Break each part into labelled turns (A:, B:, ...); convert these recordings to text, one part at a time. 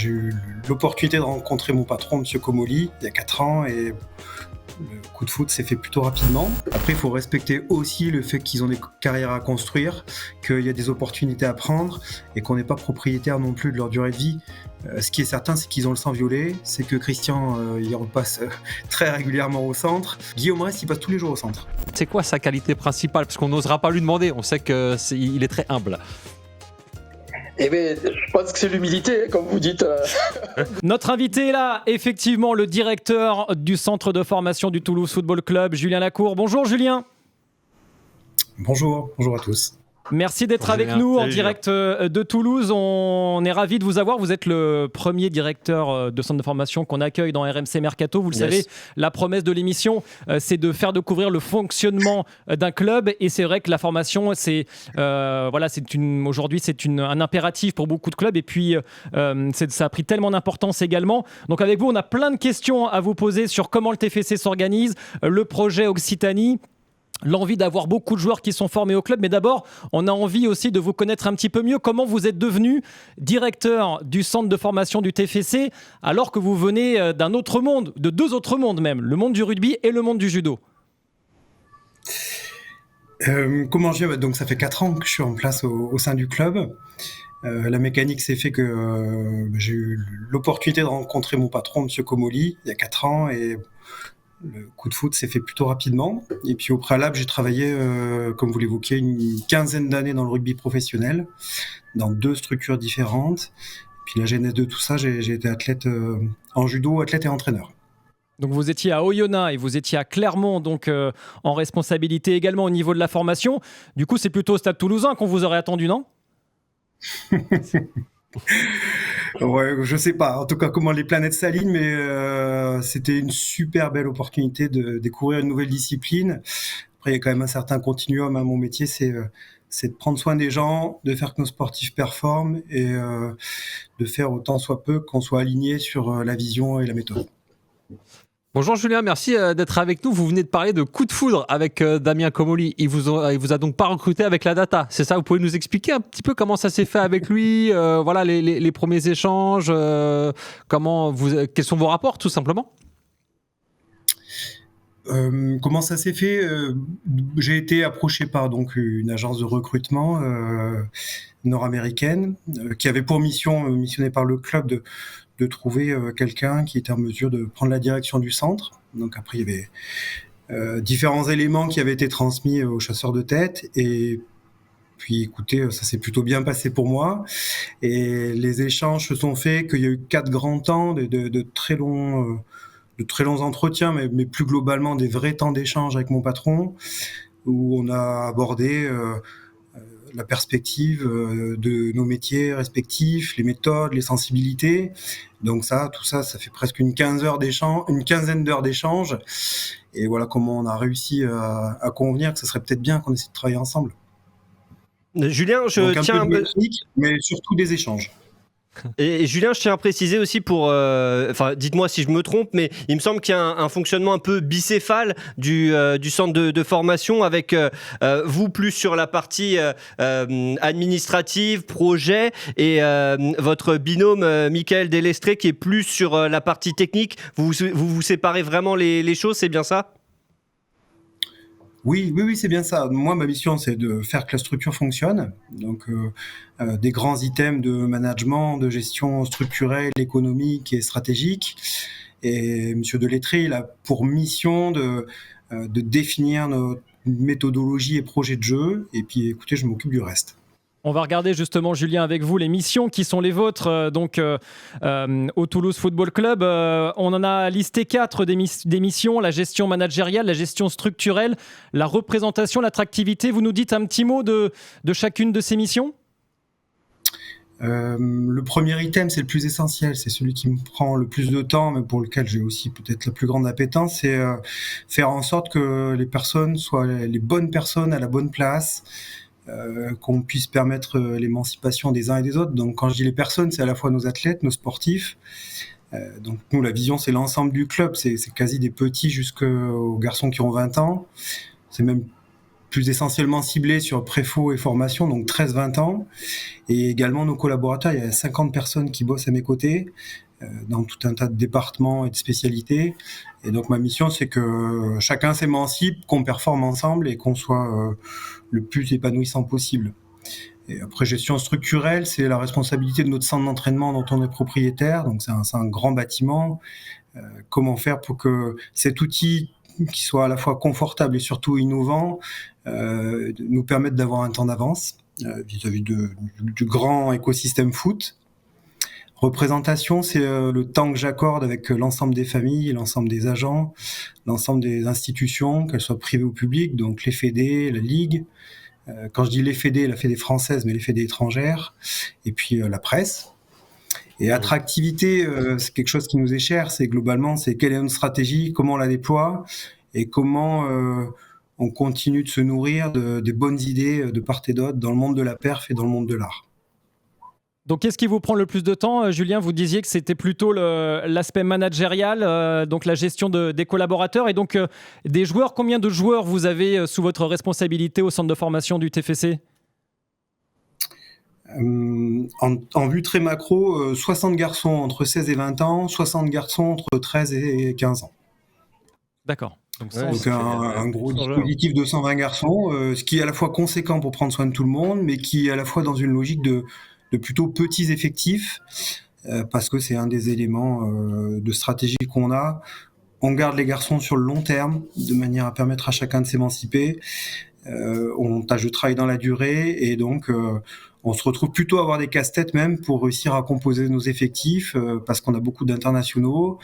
A: j'ai eu l'opportunité de rencontrer mon patron, M. Comoli, il y a 4 ans, et le coup de foot s'est fait plutôt rapidement. Après, il faut respecter aussi le fait qu'ils ont des carrières à construire, qu'il y a des opportunités à prendre et qu'on n'est pas propriétaire non plus de leur durée de vie. Ce qui est certain, c'est qu'ils ont le sang violet, c'est que Christian, il repasse très régulièrement au centre. Guillaume Rest, il passe tous les jours au centre.
B: C'est quoi sa qualité principale ? Parce qu'on n'osera pas lui demander, on sait qu'il est très humble.
C: Eh bien, je pense que c'est l'humilité, comme vous dites.
D: Notre invité est là, effectivement, le directeur du centre de formation du Toulouse Football Club, Julien Lacour. Bonjour Julien.
A: Bonjour à tous.
D: Merci d'être avec nous en direct de Toulouse. On est ravis de vous avoir. Vous êtes le premier directeur de centre de formation qu'on accueille dans RMC Mercato. Vous le savez, la promesse de l'émission, c'est de faire découvrir le fonctionnement d'un club. Et c'est vrai que la formation, aujourd'hui, c'est un impératif pour beaucoup de clubs. Et puis, ça a pris tellement d'importance également. Donc avec vous, on a plein de questions à vous poser sur comment le TFC s'organise, le projet Occitanie, l'envie d'avoir beaucoup de joueurs qui sont formés au club. Mais d'abord, on a envie aussi de vous connaître un petit peu mieux. Comment vous êtes devenu directeur du centre de formation du TFC alors que vous venez d'un autre monde, de 2 autres mondes même, le monde du rugby et le monde du judo?
A: Donc ça fait 4 ans que je suis en place au sein du club. La mécanique s'est fait que j'ai eu l'opportunité de rencontrer mon patron, M. Comoli, il y a 4 ans, et le coup de foot s'est fait plutôt rapidement. Et puis au préalable, j'ai travaillé, comme vous l'évoquiez, une quinzaine d'années dans le rugby professionnel, dans 2 structures différentes. Puis la genèse de tout ça, j'ai été athlète en judo, athlète et entraîneur.
D: Donc vous étiez à Oyonnax et vous étiez à Clermont, donc en responsabilité également au niveau de la formation. Du coup, c'est plutôt au Stade Toulousain qu'on vous aurait attendu, non ?
A: Ouais, je sais pas en tout cas comment les planètes s'alignent, mais c'était une super belle opportunité de découvrir une nouvelle discipline. Après, il y a quand même un certain continuum à mon métier, c'est de prendre soin des gens, de faire que nos sportifs performent et de faire autant soit peu qu'on soit aligné sur la vision et la méthode.
B: Bonjour Julien, merci d'être avec nous. Vous venez de parler de coup de foudre avec Damien Comoli. Il vous a donc pas recruté avec la data, c'est ça ? Vous pouvez nous expliquer un petit peu comment ça s'est fait avec lui, les premiers échanges, quels sont vos rapports tout simplement ?
A: Comment ça s'est fait ? J'ai été approché par donc une agence de recrutement nord-américaine qui avait pour mission, missionnée par le club, de trouver quelqu'un qui était en mesure de prendre la direction du centre. Donc après, il y avait différents éléments qui avaient été transmis aux chasseurs de tête. Et puis, écoutez, ça s'est plutôt bien passé pour moi. Et les échanges se sont faits qu'il y a eu 4 grands temps, de très longs entretiens, mais plus globalement des vrais temps d'échange avec mon patron, où on a abordé la perspective de nos métiers respectifs, les méthodes, les sensibilités. Donc tout ça fait presque une quinzaine d'heures d'échange. Et voilà comment on a réussi à convenir que ce serait peut-être bien qu'on essaie de travailler ensemble.
E: Julien,
A: Donc un peu de technique, mais surtout des échanges.
E: Et Julien, je tiens à préciser aussi dites-moi si je me trompe, mais il me semble qu'il y a un fonctionnement un peu bicéphale du centre de formation avec vous plus sur la partie administrative, projet, et votre binôme Michael Delestré qui est plus sur la partie technique. Vous séparez vraiment les choses, c'est bien ça ?
A: Oui, c'est bien ça. Moi, ma mission, c'est de faire que la structure fonctionne. Donc, des grands items de management, de gestion structurelle, économique et stratégique. Et Monsieur Delettré, il a pour mission de définir notre méthodologie et projet de jeu. Et puis, écoutez, je m'occupe du reste.
D: On va regarder justement, Julien, avec vous les missions qui sont les vôtres au Toulouse Football Club. On en a listé 4 des missions: la gestion managériale, la gestion structurelle, la représentation, l'attractivité. Vous nous dites un petit mot de chacune de ces missions ?
A: Le premier item, c'est le plus essentiel, c'est celui qui me prend le plus de temps, mais pour lequel j'ai aussi peut-être la plus grande appétence, c'est faire en sorte que les personnes soient les bonnes personnes à la bonne place, qu'on puisse permettre l'émancipation des uns et des autres. Donc quand je dis les personnes, c'est à la fois nos athlètes, nos sportifs. Donc nous, la vision, c'est l'ensemble du club, c'est quasi des petits jusqu'aux garçons qui ont 20 ans. C'est même plus essentiellement ciblé sur préfo et formation, donc 13-20 ans, et également nos collaborateurs. Il y a 50 personnes qui bossent à mes côtés dans tout un tas de départements et de spécialités. Et donc ma mission, c'est que chacun s'émancipe, qu'on performe ensemble et qu'on soit le plus épanouissant possible. Et après, gestion structurelle, c'est la responsabilité de notre centre d'entraînement dont on est propriétaire. Donc c'est un grand bâtiment. Comment faire pour que cet outil qui soit à la fois confortable et surtout innovant nous permette d'avoir un temps d'avance vis-à-vis du grand écosystème foot. Représentation, c'est le temps que j'accorde avec l'ensemble des familles, l'ensemble des agents, l'ensemble des institutions, qu'elles soient privées ou publiques, donc les fédés, la Ligue. Quand je dis les fédés, la fédé française, mais les fédés étrangères, et puis la presse. Et attractivité, c'est quelque chose qui nous est cher, c'est globalement, c'est quelle est notre stratégie, comment on la déploie, et comment on continue de se nourrir des bonnes idées de part et d'autre dans le monde de la perf et dans le monde de l'art.
D: Donc, qu'est-ce qui vous prend le plus de temps, Julien? Vous disiez que c'était plutôt l'aspect managérial, donc la gestion des collaborateurs et donc des joueurs. Combien de joueurs vous avez sous votre responsabilité au centre de formation du TFC?
A: En vue très macro, 60 garçons entre 16 et 20 ans, 60 garçons entre 13 et 15 ans.
D: D'accord.
A: Donc un gros dispositif de 120 garçons, ce qui est à la fois conséquent pour prendre soin de tout le monde, mais qui est à la fois dans une logique de plutôt petits effectifs, parce que c'est un des éléments de stratégie qu'on a. On garde les garçons sur le long terme, de manière à permettre à chacun de s'émanciper. On tâche de travailler dans la durée, et donc on se retrouve plutôt à avoir des casse-têtes même pour réussir à composer nos effectifs, parce qu'on a beaucoup d'internationaux,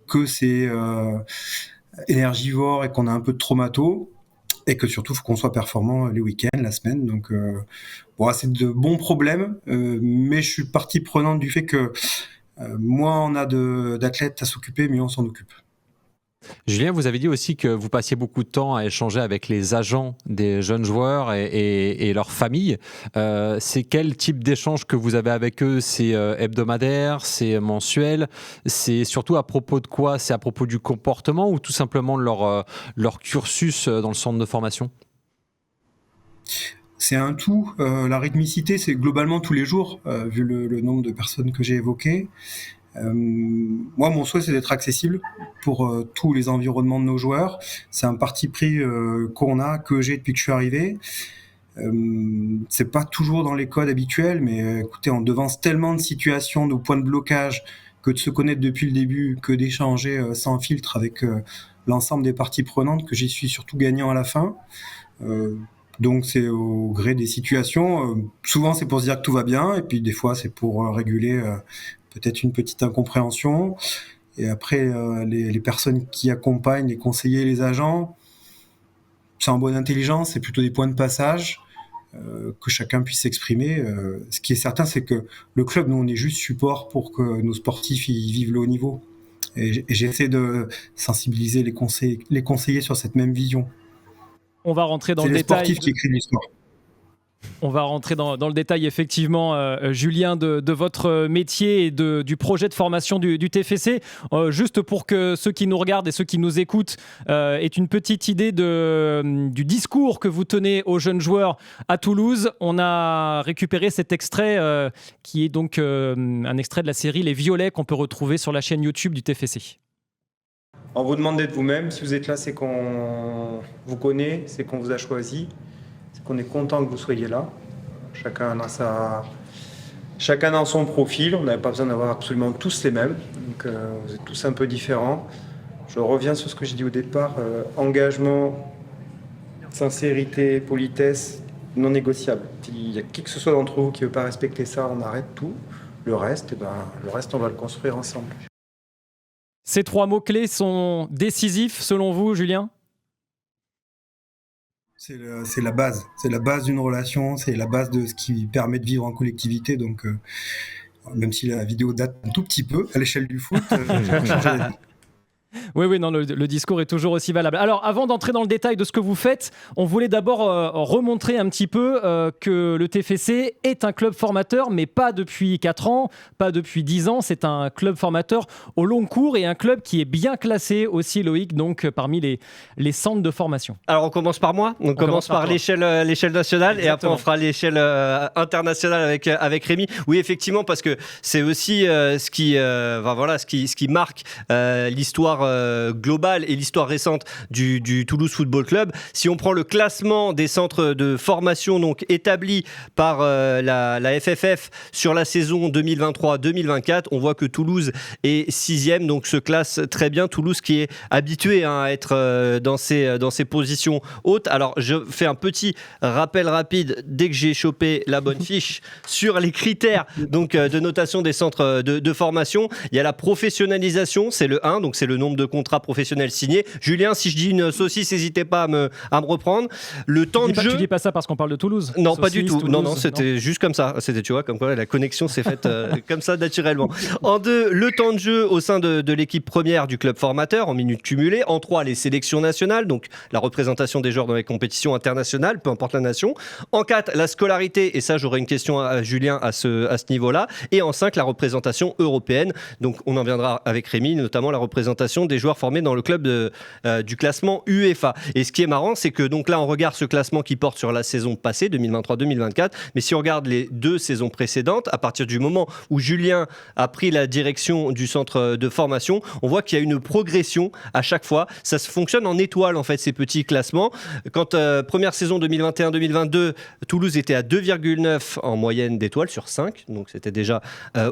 A: que c'est énergivore et qu'on a un peu de traumato. Et que surtout, il faut qu'on soit performant les week-ends, la semaine. Donc, c'est de bons problèmes, mais je suis partie prenante du fait que moins on a d'athlètes à s'occuper, mieux on s'en occupe.
B: Julien, vous avez dit aussi que vous passiez beaucoup de temps à échanger avec les agents des jeunes joueurs et leurs familles. C'est quel type d'échange que vous avez avec eux? C'est hebdomadaire, c'est mensuel? C'est surtout à propos de quoi? C'est à propos du comportement ou tout simplement de leur cursus dans le centre de formation?
A: C'est un tout. La rythmicité, c'est globalement tous les jours, vu le nombre de personnes que j'ai évoquées. Moi, mon souhait, c'est d'être accessible pour tous les environnements de nos joueurs. C'est un parti pris que j'ai depuis que je suis arrivé. C'est pas toujours dans les codes habituels, mais écoutez, on devance tellement de situations, de points de blocage, que de se connaître depuis le début, que d'échanger sans filtre avec l'ensemble des parties prenantes, que j'y suis surtout gagnant à la fin. Donc c'est au gré des situations. Souvent, c'est pour se dire que tout va bien, et puis des fois, c'est pour réguler peut-être une petite incompréhension. Et après, les personnes qui accompagnent, les conseillers, les agents, c'est en bonne intelligence, c'est plutôt des points de passage que chacun puisse s'exprimer. Ce qui est certain, c'est que le club, nous, on est juste support pour que nos sportifs y vivent le haut niveau. Et j'essaie de sensibiliser les conseillers sur cette même vision.
D: On va rentrer dans le détail.
A: C'est les sportifs qui écrivent l'histoire.
D: On va rentrer dans le détail, effectivement, Julien, de votre métier et du projet de formation du TFC. Juste pour que ceux qui nous regardent et ceux qui nous écoutent aient une petite idée du discours que vous tenez aux jeunes joueurs à Toulouse, on a récupéré cet extrait qui est donc un extrait de la série Les Violets qu'on peut retrouver sur la chaîne YouTube du TFC.
F: On vous demande d'être vous-même. Si vous êtes là, c'est qu'on vous connaît, c'est qu'on vous a choisi. On est content que vous soyez là. Chacun dans son profil. On n'avait pas besoin d'avoir absolument tous les mêmes. Donc, vous êtes tous un peu différents. Je reviens sur ce que j'ai dit au départ. Engagement, sincérité, politesse, non négociable. S'il y a qui que ce soit d'entre vous qui ne veut pas respecter ça, on arrête tout. Le reste, on va le construire ensemble.
D: Ces trois mots-clés sont décisifs selon vous, Julien ?
A: C'est la base. C'est la base d'une relation, c'est la base de ce qui permet de vivre en collectivité. Donc, même si la vidéo date un tout petit peu à l'échelle du foot, j'ai pas changé d'avis.
D: Oui, non, le discours est toujours aussi valable. Alors, avant d'entrer dans le détail de ce que vous faites, on voulait d'abord remontrer un petit peu que le TFC est un club formateur, mais pas depuis 4 ans, pas depuis 10 ans. C'est un club formateur au long cours et un club qui est bien classé aussi, Loïc, donc parmi les centres de formation.
E: Alors, on commence par moi. On commence par l'échelle nationale. Exactement. Et après, on fera l'échelle internationale avec Rémi. Oui, effectivement, parce que c'est aussi ce qui marque l'histoire globale et l'histoire récente du Toulouse Football Club. Si on prend le classement des centres de formation donc établis par la FFF sur la saison 2023-2024, on voit que Toulouse est 6e, donc se classe très bien. Toulouse qui est habitué à être dans ses positions hautes. Alors, je fais un petit rappel rapide dès que j'ai chopé la bonne fiche sur les critères donc, de notation des centres de formation. Il y a la professionnalisation, c'est le 1, donc c'est le nombre de contrats professionnels signés. Julien, si je dis une saucisse, n'hésitez pas à me reprendre. Le temps de jeu...
D: Tu dis pas ça parce qu'on parle de Toulouse?
E: Non,
D: saucisse,
E: pas du tout.
D: Toulouse,
E: Non, c'était juste comme ça. C'était, tu vois, comme quoi la connexion s'est faite comme ça naturellement. En 2, le temps de jeu au sein de l'équipe première du club formateur en minutes cumulées. En 3, les sélections nationales, donc la représentation des joueurs dans les compétitions internationales, peu importe la nation. En 4, la scolarité, et ça j'aurai une question à Julien à ce niveau-là. Et en 5, la représentation européenne. Donc on en viendra avec Rémi, notamment la représentation des joueurs formés dans le club du classement UEFA. Et ce qui est marrant, c'est que donc là on regarde ce classement qui porte sur la saison passée, 2023-2024, mais si on regarde les 2 saisons précédentes, à partir du moment où Julien a pris la direction du centre de formation, on voit qu'il y a une progression à chaque fois. Ça se fonctionne en étoiles en fait, ces petits classements. Quand première saison 2021-2022, Toulouse était à 2,9 en moyenne d'étoiles sur 5, donc c'était déjà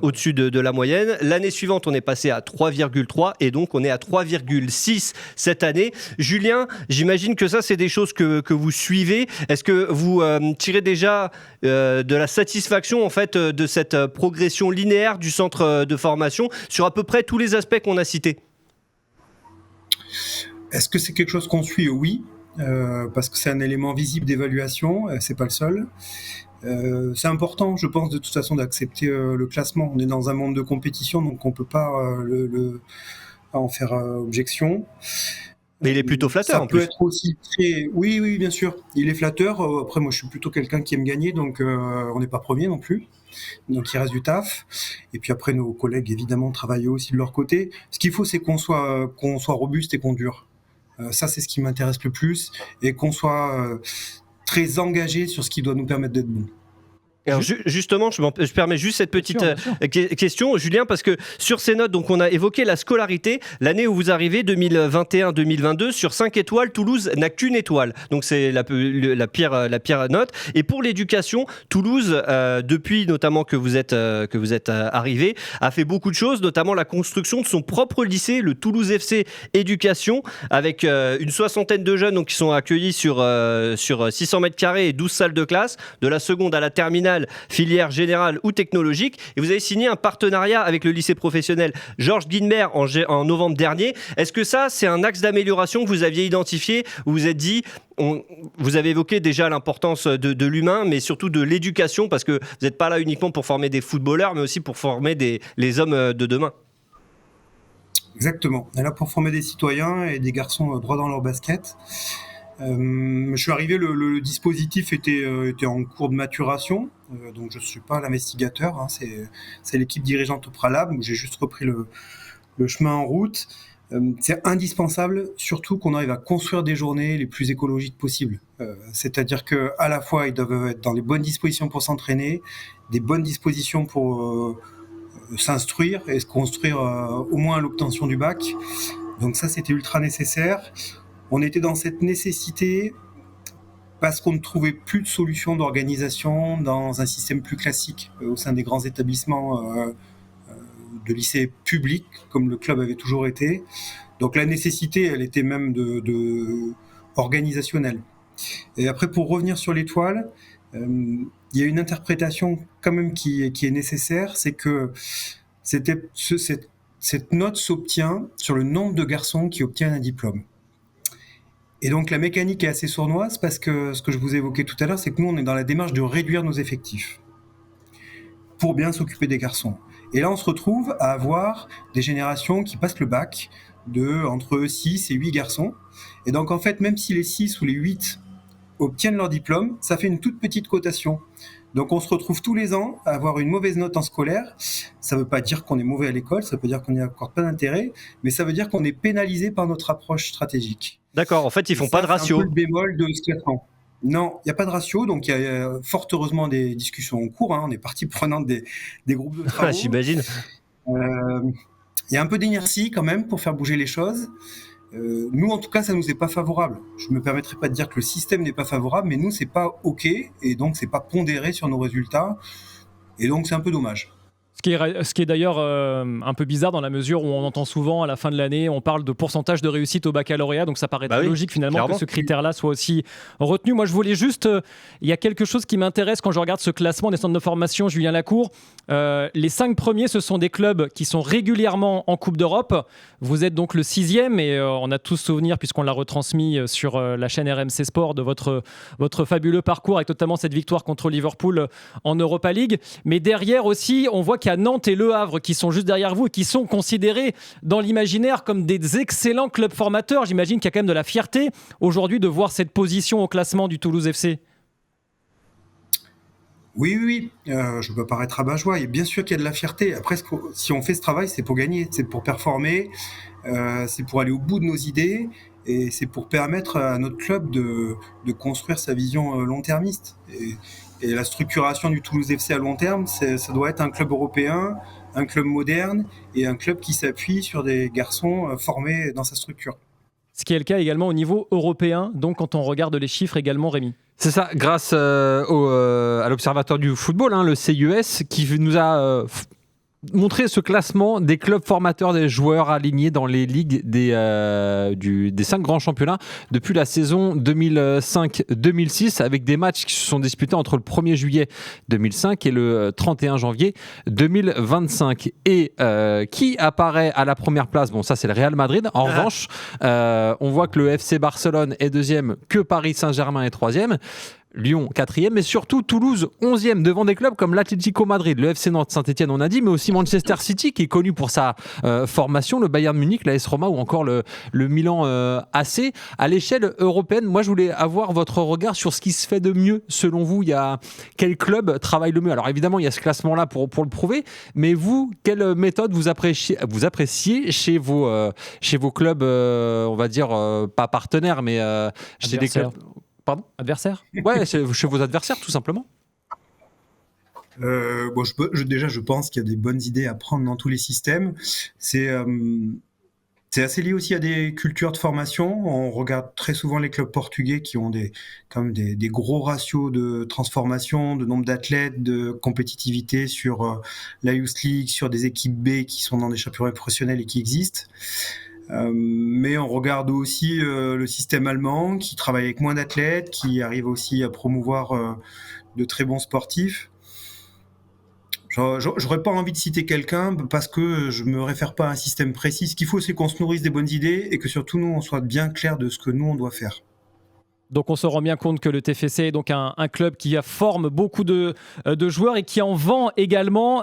E: au-dessus de la moyenne. L'année suivante, on est passé à 3,3 et donc on est à 3,6 cette année. Julien, j'imagine que ça, c'est des choses que vous suivez. Est-ce que vous tirez déjà de la satisfaction en fait de cette progression linéaire du centre de formation sur à peu près tous les aspects qu'on a cités?
A: Est-ce que c'est quelque chose qu'on suit? Oui, parce que c'est un élément visible d'évaluation, c'est pas le seul. C'est important, je pense, de toute façon, d'accepter le classement. On est dans un monde de compétition, donc on peut pas en faire objection.
E: Mais il est plutôt flatteur en plus.
A: Ça peut être aussi très... Oui, bien sûr. Il est flatteur. Après, moi, je suis plutôt quelqu'un qui aime gagner, donc on n'est pas premier non plus. Donc, il reste du taf. Et puis après, nos collègues, évidemment, travaillent aussi de leur côté. Ce qu'il faut, c'est qu'on soit robuste et qu'on dure. Ça, c'est ce qui m'intéresse le plus. Et qu'on soit très engagé sur ce qui doit nous permettre d'être bon.
E: Alors justement, je permets juste cette petite question, Julien, parce que sur ces notes, donc on a évoqué la scolarité. L'année où vous arrivez, 2021-2022, sur 5 étoiles, Toulouse n'a qu'une étoile. Donc c'est la pire note. Et pour l'éducation, Toulouse, depuis notamment que vous êtes arrivé, a fait beaucoup de choses, notamment la construction de son propre lycée, le Toulouse FC Éducation, avec une soixantaine de jeunes donc, qui sont accueillis sur 600 mètres carrés et 12 salles de classe, de la seconde à la terminale, filière générale ou technologique, et vous avez signé un partenariat avec le lycée professionnel Georges Guilbert en novembre dernier. Est-ce que ça, c'est un axe d'amélioration que vous aviez identifié, où vous vous êtes dit, vous avez évoqué déjà l'importance de l'humain, mais surtout de l'éducation, parce que vous n'êtes pas là uniquement pour former des footballeurs, mais aussi pour former les hommes de demain.
A: Exactement. On est là pour former des citoyens et des garçons droits dans leur basket. Je suis arrivé, le dispositif était en cours de maturation, donc je ne suis pas l'investigateur, hein, c'est l'équipe dirigeante au Pralab, où j'ai juste repris le chemin en route. C'est indispensable, surtout qu'on arrive à construire des journées les plus écologiques possibles. C'est-à-dire qu'à la fois, ils doivent être dans les bonnes dispositions pour s'entraîner, des bonnes dispositions pour s'instruire et se construire au moins à l'obtention du bac. Donc ça, c'était ultra nécessaire. On était dans cette nécessité parce qu'on ne trouvait plus de solution d'organisation dans un système plus classique au sein des grands établissements de lycées publics, comme le club avait toujours été. Donc la nécessité, elle était même de organisationnelle. Et après, pour revenir sur l'étoile, il y a une interprétation quand même qui est nécessaire, c'est que cette note s'obtient sur le nombre de garçons qui obtiennent un diplôme. Et donc la mécanique est assez sournoise parce que ce que je vous ai évoqué tout à l'heure, c'est que nous, on est dans la démarche de réduire nos effectifs pour bien s'occuper des garçons. Et là, on se retrouve à avoir des générations qui passent le bac entre 6 et 8 garçons. Et donc, en fait, même si les 6 ou les 8 obtiennent leur diplôme, ça fait une toute petite cotation. Donc, on se retrouve tous les ans à avoir une mauvaise note en scolaire. Ça ne veut pas dire qu'on est mauvais à l'école, ça veut dire qu'on n'y accorde pas d'intérêt, mais ça veut dire qu'on est pénalisé par notre approche stratégique.
E: D'accord, en fait, ils font pas de
A: C'est un
E: ratio.
A: peu le bémol de ce classement. Non, il n'y a pas de ratio, donc il y a fort heureusement des discussions en cours. On est partie prenante des groupes de travaux.
E: J'imagine.
A: Il y a un peu d'inertie quand même pour faire bouger les choses. Nous, en tout cas, ça nous est pas favorable. Je me permettrai pas de dire que le système n'est pas favorable, mais nous, c'est pas OK, et donc c'est pas pondéré sur nos résultats, et donc c'est un peu dommage.
D: Ce qui est d'ailleurs un peu bizarre dans la mesure où on entend souvent à la fin de l'année, on parle de pourcentage de réussite au baccalauréat, donc ça paraît très logique finalement
E: clairement.
D: que ce critère-là soit aussi retenu. Moi je voulais juste, il y a quelque chose qui m'intéresse quand je regarde ce classement des centres de formation Julien Lacour. Les 5 premiers, ce sont des clubs qui sont régulièrement en Coupe d'Europe. Vous êtes donc le 6e et on a tous souvenir, puisqu'on l'a retransmis sur la chaîne RMC Sport, de votre fabuleux parcours avec notamment cette victoire contre Liverpool en Europa League. Mais derrière aussi, on voit qu'il y a Nantes et Le Havre qui sont juste derrière vous et qui sont considérés dans l'imaginaire comme des excellents clubs formateurs. J'imagine qu'il y a quand même de la fierté aujourd'hui de voir cette position au classement du Toulouse FC.
A: Oui. Je ne veux pas paraître rabat-joie. Et bien sûr qu'il y a de la fierté. Après, si on fait ce travail, c'est pour gagner, c'est pour performer, c'est pour aller au bout de nos idées, et c'est pour permettre à notre club de construire sa vision long-termiste. Et la structuration du Toulouse FC à long terme, ça doit être un club européen, un club moderne et un club qui s'appuie sur des garçons formés dans sa structure.
D: Ce qui est le cas également au niveau européen, donc quand on regarde les chiffres également, Rémi.
B: C'est ça, grâce à l'Observatoire du football, le CIES, qui nous a montrer ce classement des clubs formateurs des joueurs alignés dans les ligues des 5 grands championnats depuis la saison 2005-2006, avec des matchs qui se sont disputés entre le 1er juillet 2005 et le 31 janvier 2025. Et qui apparaît à la première place? Bon, ça c'est le Real Madrid. En revanche, on voit que le FC Barcelone est 2e, que Paris Saint-Germain est 3e. Lyon 4e, mais surtout Toulouse 11e, devant des clubs comme l'Atlético Madrid, le FC Nantes, Saint-Etienne, on a dit, mais aussi Manchester City, qui est connu pour sa formation, le Bayern Munich, l'AS Roma ou encore le Milan AC. À l'échelle européenne, moi je voulais avoir votre regard sur ce qui se fait de mieux selon vous. Quel club travaille le mieux? Alors évidemment, il y a ce classement-là pour le prouver, mais vous, quelle méthode vous appréciez chez vos clubs, on va dire, pas partenaires, mais chez des clubs... Pardon?
D: Adversaire?
B: Ouais, chez vos adversaires, tout simplement.
A: Déjà, je pense qu'il y a des bonnes idées à prendre dans tous les systèmes. C'est assez lié aussi à des cultures de formation. On regarde très souvent les clubs portugais qui ont des gros ratios de transformation, de nombre d'athlètes, de compétitivité sur la Youth League, sur des équipes B qui sont dans des championnats professionnels et qui existent. Mais on regarde aussi le système allemand qui travaille avec moins d'athlètes, qui arrive aussi à promouvoir de très bons sportifs. J'aurais pas envie de citer quelqu'un parce que je me réfère pas à un système précis. Ce qu'il faut, c'est qu'on se nourrisse des bonnes idées et que surtout nous, on soit bien clair de ce que nous, on doit faire.
D: Donc on se rend bien compte que le TFC est donc un club qui forme beaucoup de joueurs et qui en vend également,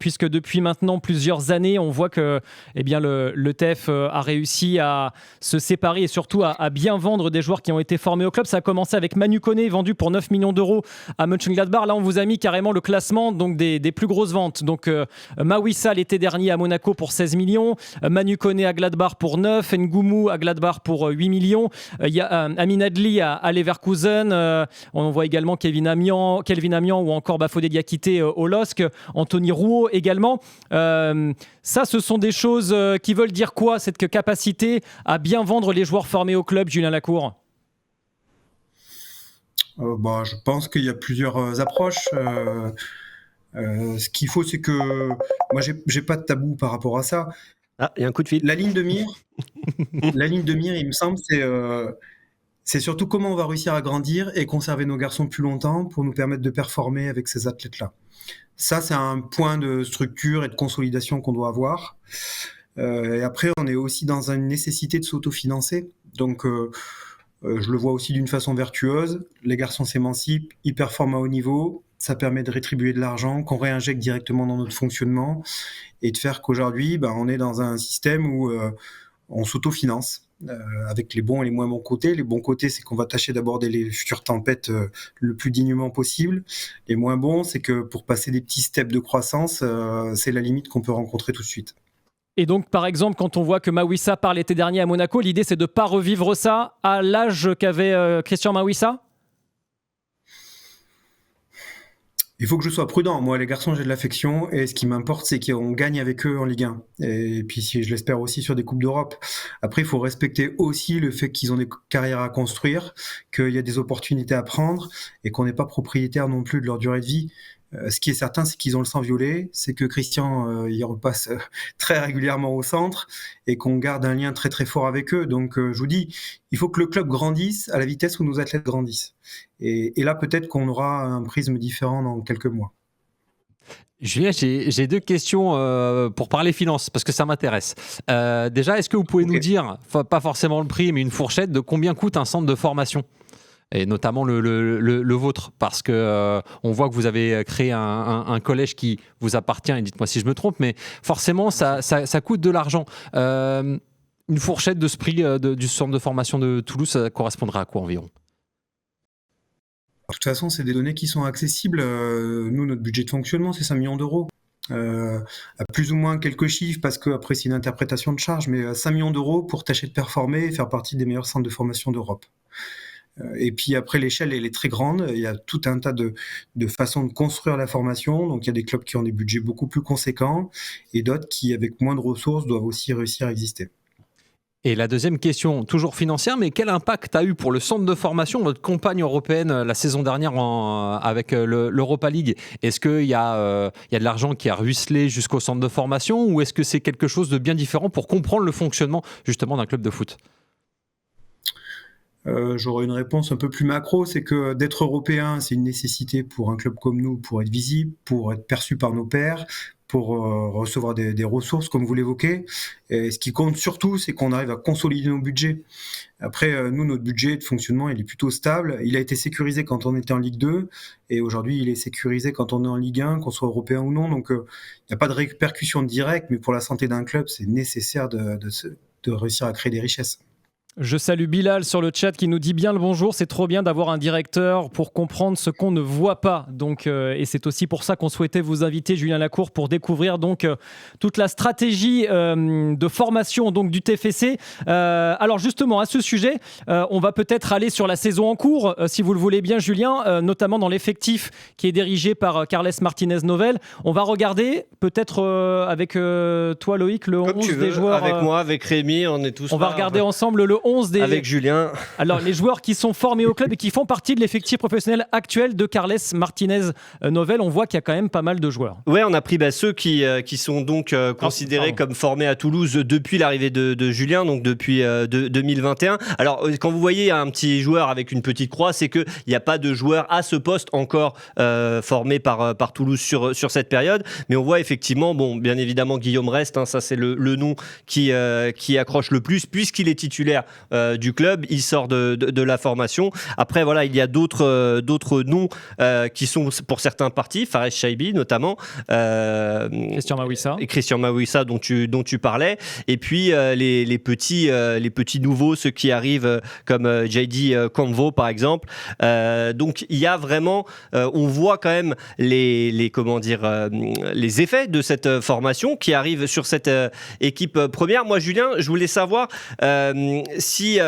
D: puisque depuis maintenant plusieurs années, on voit que le TF a réussi à se séparer et surtout à bien vendre des joueurs qui ont été formés au club. Ça a commencé avec Manu Koné, vendu pour 9 millions d'euros à Mönchengladbach. Là, on vous a mis carrément le classement donc des plus grosses ventes. Donc Mawissa l'été dernier à Monaco pour 16 millions, Manu Koné à Gladbach pour 9, Ngoumou à Gladbach pour 8 millions. Il y a Amin Adli à Leverkusen. On voit également Kelvin Amian ou encore Bafodé Diakité au LOSC. Anthony Rouault également. Ça, ce sont des choses qui veulent dire quoi, cette capacité à bien vendre les joueurs formés au club, Julien Lacour?
A: Je pense qu'il y a plusieurs approches. Ce qu'il faut, c'est que moi, j'ai pas de tabou par rapport à ça.
E: Ah, il y a un coup de fil.
A: La ligne de mire, il me semble, c'est surtout comment on va réussir à grandir et conserver nos garçons plus longtemps pour nous permettre de performer avec ces athlètes-là. Ça, c'est un point de structure et de consolidation qu'on doit avoir. Et après, on est aussi dans une nécessité de s'autofinancer. Donc, je le vois aussi d'une façon vertueuse. Les garçons s'émancipent, ils performent à haut niveau. Ça permet de rétribuer de l'argent qu'on réinjecte directement dans notre fonctionnement et de faire qu'aujourd'hui, on est dans un système où on s'autofinance. Avec les bons et les moins bons côtés. Les bons côtés, c'est qu'on va tâcher d'aborder les futures tempêtes le plus dignement possible. Les moins bons, c'est que pour passer des petits steps de croissance, c'est la limite qu'on peut rencontrer tout de suite.
D: Et donc, par exemple, quand on voit que Mawissa part l'été dernier à Monaco, l'idée, c'est de ne pas revivre ça à l'âge qu'avait Christian Mawissa ?
A: Il faut que je sois prudent. Moi, les garçons, j'ai de l'affection et ce qui m'importe, c'est qu'on gagne avec eux en Ligue 1. Et puis, si je l'espère aussi sur des Coupes d'Europe. Après, il faut respecter aussi le fait qu'ils ont des carrières à construire, qu'il y a des opportunités à prendre et qu'on n'est pas propriétaire non plus de leur durée de vie. Ce qui est certain, c'est qu'ils ont le sang violet, c'est que Christian il repasse très régulièrement au centre et qu'on garde un lien très très fort avec eux. Donc je vous dis, il faut que le club grandisse à la vitesse où nos athlètes grandissent. Et là, peut-être qu'on aura un prisme différent dans quelques mois.
B: Julien, j'ai 2 questions pour parler finances, parce que ça m'intéresse. Déjà, est-ce que vous pouvez nous dire, pas forcément le prix, mais une fourchette de combien coûte un centre de formation ? Et notamment le vôtre, parce que on voit que vous avez créé un collège qui vous appartient, et dites-moi si je me trompe, mais forcément ça coûte de l'argent. Une fourchette de ce prix du centre de formation de Toulouse, ça correspondrait à quoi environ ?
A: De toute façon, c'est des données qui sont accessibles. Nous, notre budget de fonctionnement, c'est 5 millions d'euros. À plus ou moins quelques chiffres, parce qu'après c'est une interprétation de charge, mais 5 millions d'euros pour tâcher de performer et faire partie des meilleurs centres de formation d'Europe. Et puis après, l'échelle, elle est très grande. Il y a tout un tas de façons de construire la formation. Donc il y a des clubs qui ont des budgets beaucoup plus conséquents et d'autres qui, avec moins de ressources, doivent aussi réussir à exister.
B: Et la deuxième question, toujours financière, mais quel impact a eu pour le centre de formation votre campagne européenne la saison dernière avec l'Europa League ? Est-ce qu'il y a de l'argent qui a ruisselé jusqu'au centre de formation, ou est-ce que c'est quelque chose de bien différent pour comprendre le fonctionnement justement d'un club de foot ?
A: J'aurais une réponse un peu plus macro, c'est que d'être européen, c'est une nécessité pour un club comme nous, pour être visible, pour être perçu par nos pairs, pour recevoir des ressources, comme vous l'évoquez. Et ce qui compte surtout, c'est qu'on arrive à consolider nos budgets. Après, nous, notre budget de fonctionnement, il est plutôt stable. Il a été sécurisé quand on était en Ligue 2, et aujourd'hui, il est sécurisé quand on est en Ligue 1, qu'on soit européen ou non. Donc, il n'y a pas de répercussion directe, mais pour la santé d'un club, c'est nécessaire de réussir à créer des richesses.
D: Je salue Bilal sur le chat qui nous dit bien le bonjour. C'est trop bien d'avoir un directeur pour comprendre ce qu'on ne voit pas. Donc, et c'est aussi pour ça qu'on souhaitait vous inviter, Julien Lacour, pour découvrir donc toute la stratégie de formation donc du TFC. Alors justement, à ce sujet, on va peut-être aller sur la saison en cours, si vous le voulez bien, Julien, notamment dans l'effectif qui est dirigé par Carles Martinez-Novel. On va regarder peut-être avec toi, Loïc, le 11 des joueurs.
E: Avec moi, avec Rémi, on est tous.
D: On va regarder ensemble le 11 des...
E: Avec Julien.
D: Alors, les joueurs qui sont formés au club et qui font partie de l'effectif professionnel actuel de Carles Martinez-Novel, on voit qu'il y a quand même pas mal de joueurs.
E: Ouais, on a pris ceux qui sont donc considérés comme formés à Toulouse depuis l'arrivée de Julien, donc depuis 2021. Alors, quand vous voyez un petit joueur avec une petite croix, c'est qu'il n'y a pas de joueur à ce poste encore formé par Toulouse sur cette période. Mais on voit effectivement, bon, bien évidemment, Guillaume Rest, ça c'est le nom qui accroche le plus, puisqu'il est titulaire du club, il sort de la formation. Après, voilà, il y a d'autres noms qui sont pour certains partis, Fares Chaibi notamment, Christian Mawissa dont tu parlais, et puis les petits nouveaux, ceux qui arrivent comme JD Convo par exemple. Donc il y a vraiment, on voit quand même les effets de cette formation qui arrive sur cette équipe première. Moi, Julien, je voulais savoir si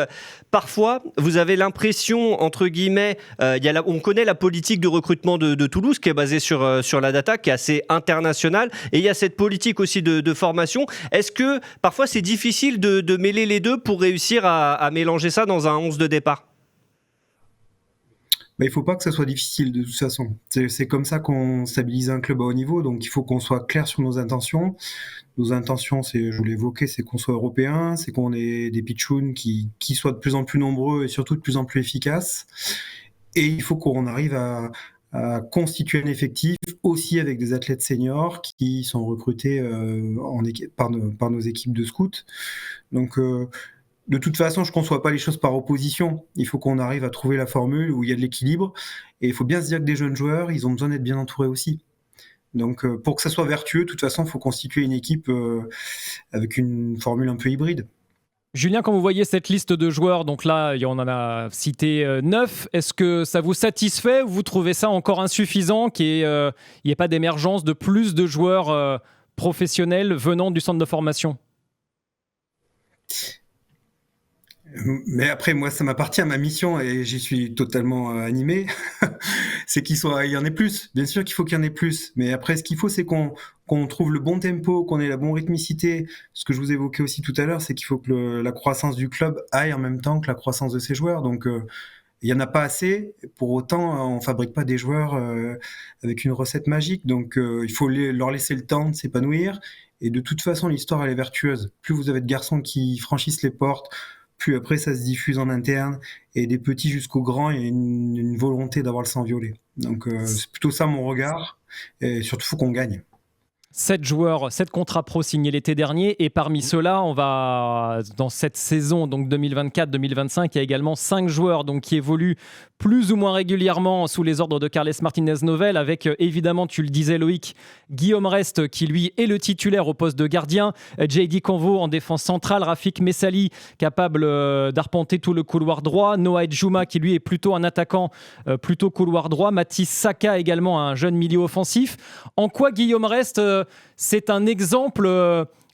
E: parfois vous avez l'impression, entre guillemets, on connaît la politique de recrutement de Toulouse qui est basée sur la data, qui est assez internationale, et il y a cette politique aussi de formation. Est-ce que parfois c'est difficile de mêler les deux pour réussir à mélanger ça dans un 11 de départ ?
A: Il ne faut pas que ça soit difficile de toute façon. C'est comme ça qu'on stabilise un club à haut niveau, donc il faut qu'on soit clair sur nos intentions. Nos intentions, je vous l'ai évoqué, c'est qu'on soit européen, c'est qu'on ait des pitchouns qui soient de plus en plus nombreux et surtout de plus en plus efficaces. Et il faut qu'on arrive à constituer un effectif aussi avec des athlètes seniors qui sont recrutés par nos équipes de scouts. Donc, de toute façon, je ne conçois pas les choses par opposition. Il faut qu'on arrive à trouver la formule où il y a de l'équilibre. Et il faut bien se dire que des jeunes joueurs, ils ont besoin d'être bien entourés aussi. Donc, pour que ça soit vertueux, de toute façon, il faut constituer une équipe avec une formule un peu hybride.
D: Julien, quand vous voyez cette liste de joueurs, donc là, on en a cité 9, est-ce que ça vous satisfait ou vous trouvez ça encore insuffisant, qu'il n'y ait pas d'émergence de plus de joueurs professionnels venant du centre de formation?
A: Mais après, moi, ça m'appartient, ma mission, et j'y suis totalement animé, c'est il y en ait plus. Bien sûr qu'il faut qu'il y en ait plus. Mais après, ce qu'il faut, c'est qu'on trouve le bon tempo, qu'on ait la bonne rythmicité. Ce que je vous évoquais aussi tout à l'heure, c'est qu'il faut que la croissance du club aille en même temps que la croissance de ses joueurs. Donc, il n'y en a pas assez. Pour autant, on ne fabrique pas des joueurs avec une recette magique. Donc, il faut leur laisser le temps de s'épanouir. Et de toute façon, l'histoire, elle est vertueuse. Plus vous avez de garçons qui franchissent les portes, plus après ça se diffuse en interne, et des petits jusqu'aux grands, il y a une volonté d'avoir le sang violet. Donc c'est plutôt ça mon regard, et surtout il faut qu'on gagne.
D: 7 joueurs, 7 contrats pro signés l'été dernier, et parmi ceux-là, on va dans cette saison donc 2024-2025, il y a également 5 joueurs donc qui évoluent plus ou moins régulièrement sous les ordres de Carles Martinez-Novel, avec évidemment, tu le disais Loïc, Guillaume Rest qui lui est le titulaire au poste de gardien, JD Convo en défense centrale, Rafik Messali capable d'arpenter tout le couloir droit, Noah Djouma qui lui est plutôt un attaquant plutôt couloir droit, Mathis Saka également un jeune milieu offensif. En quoi Guillaume Rest c'est un exemple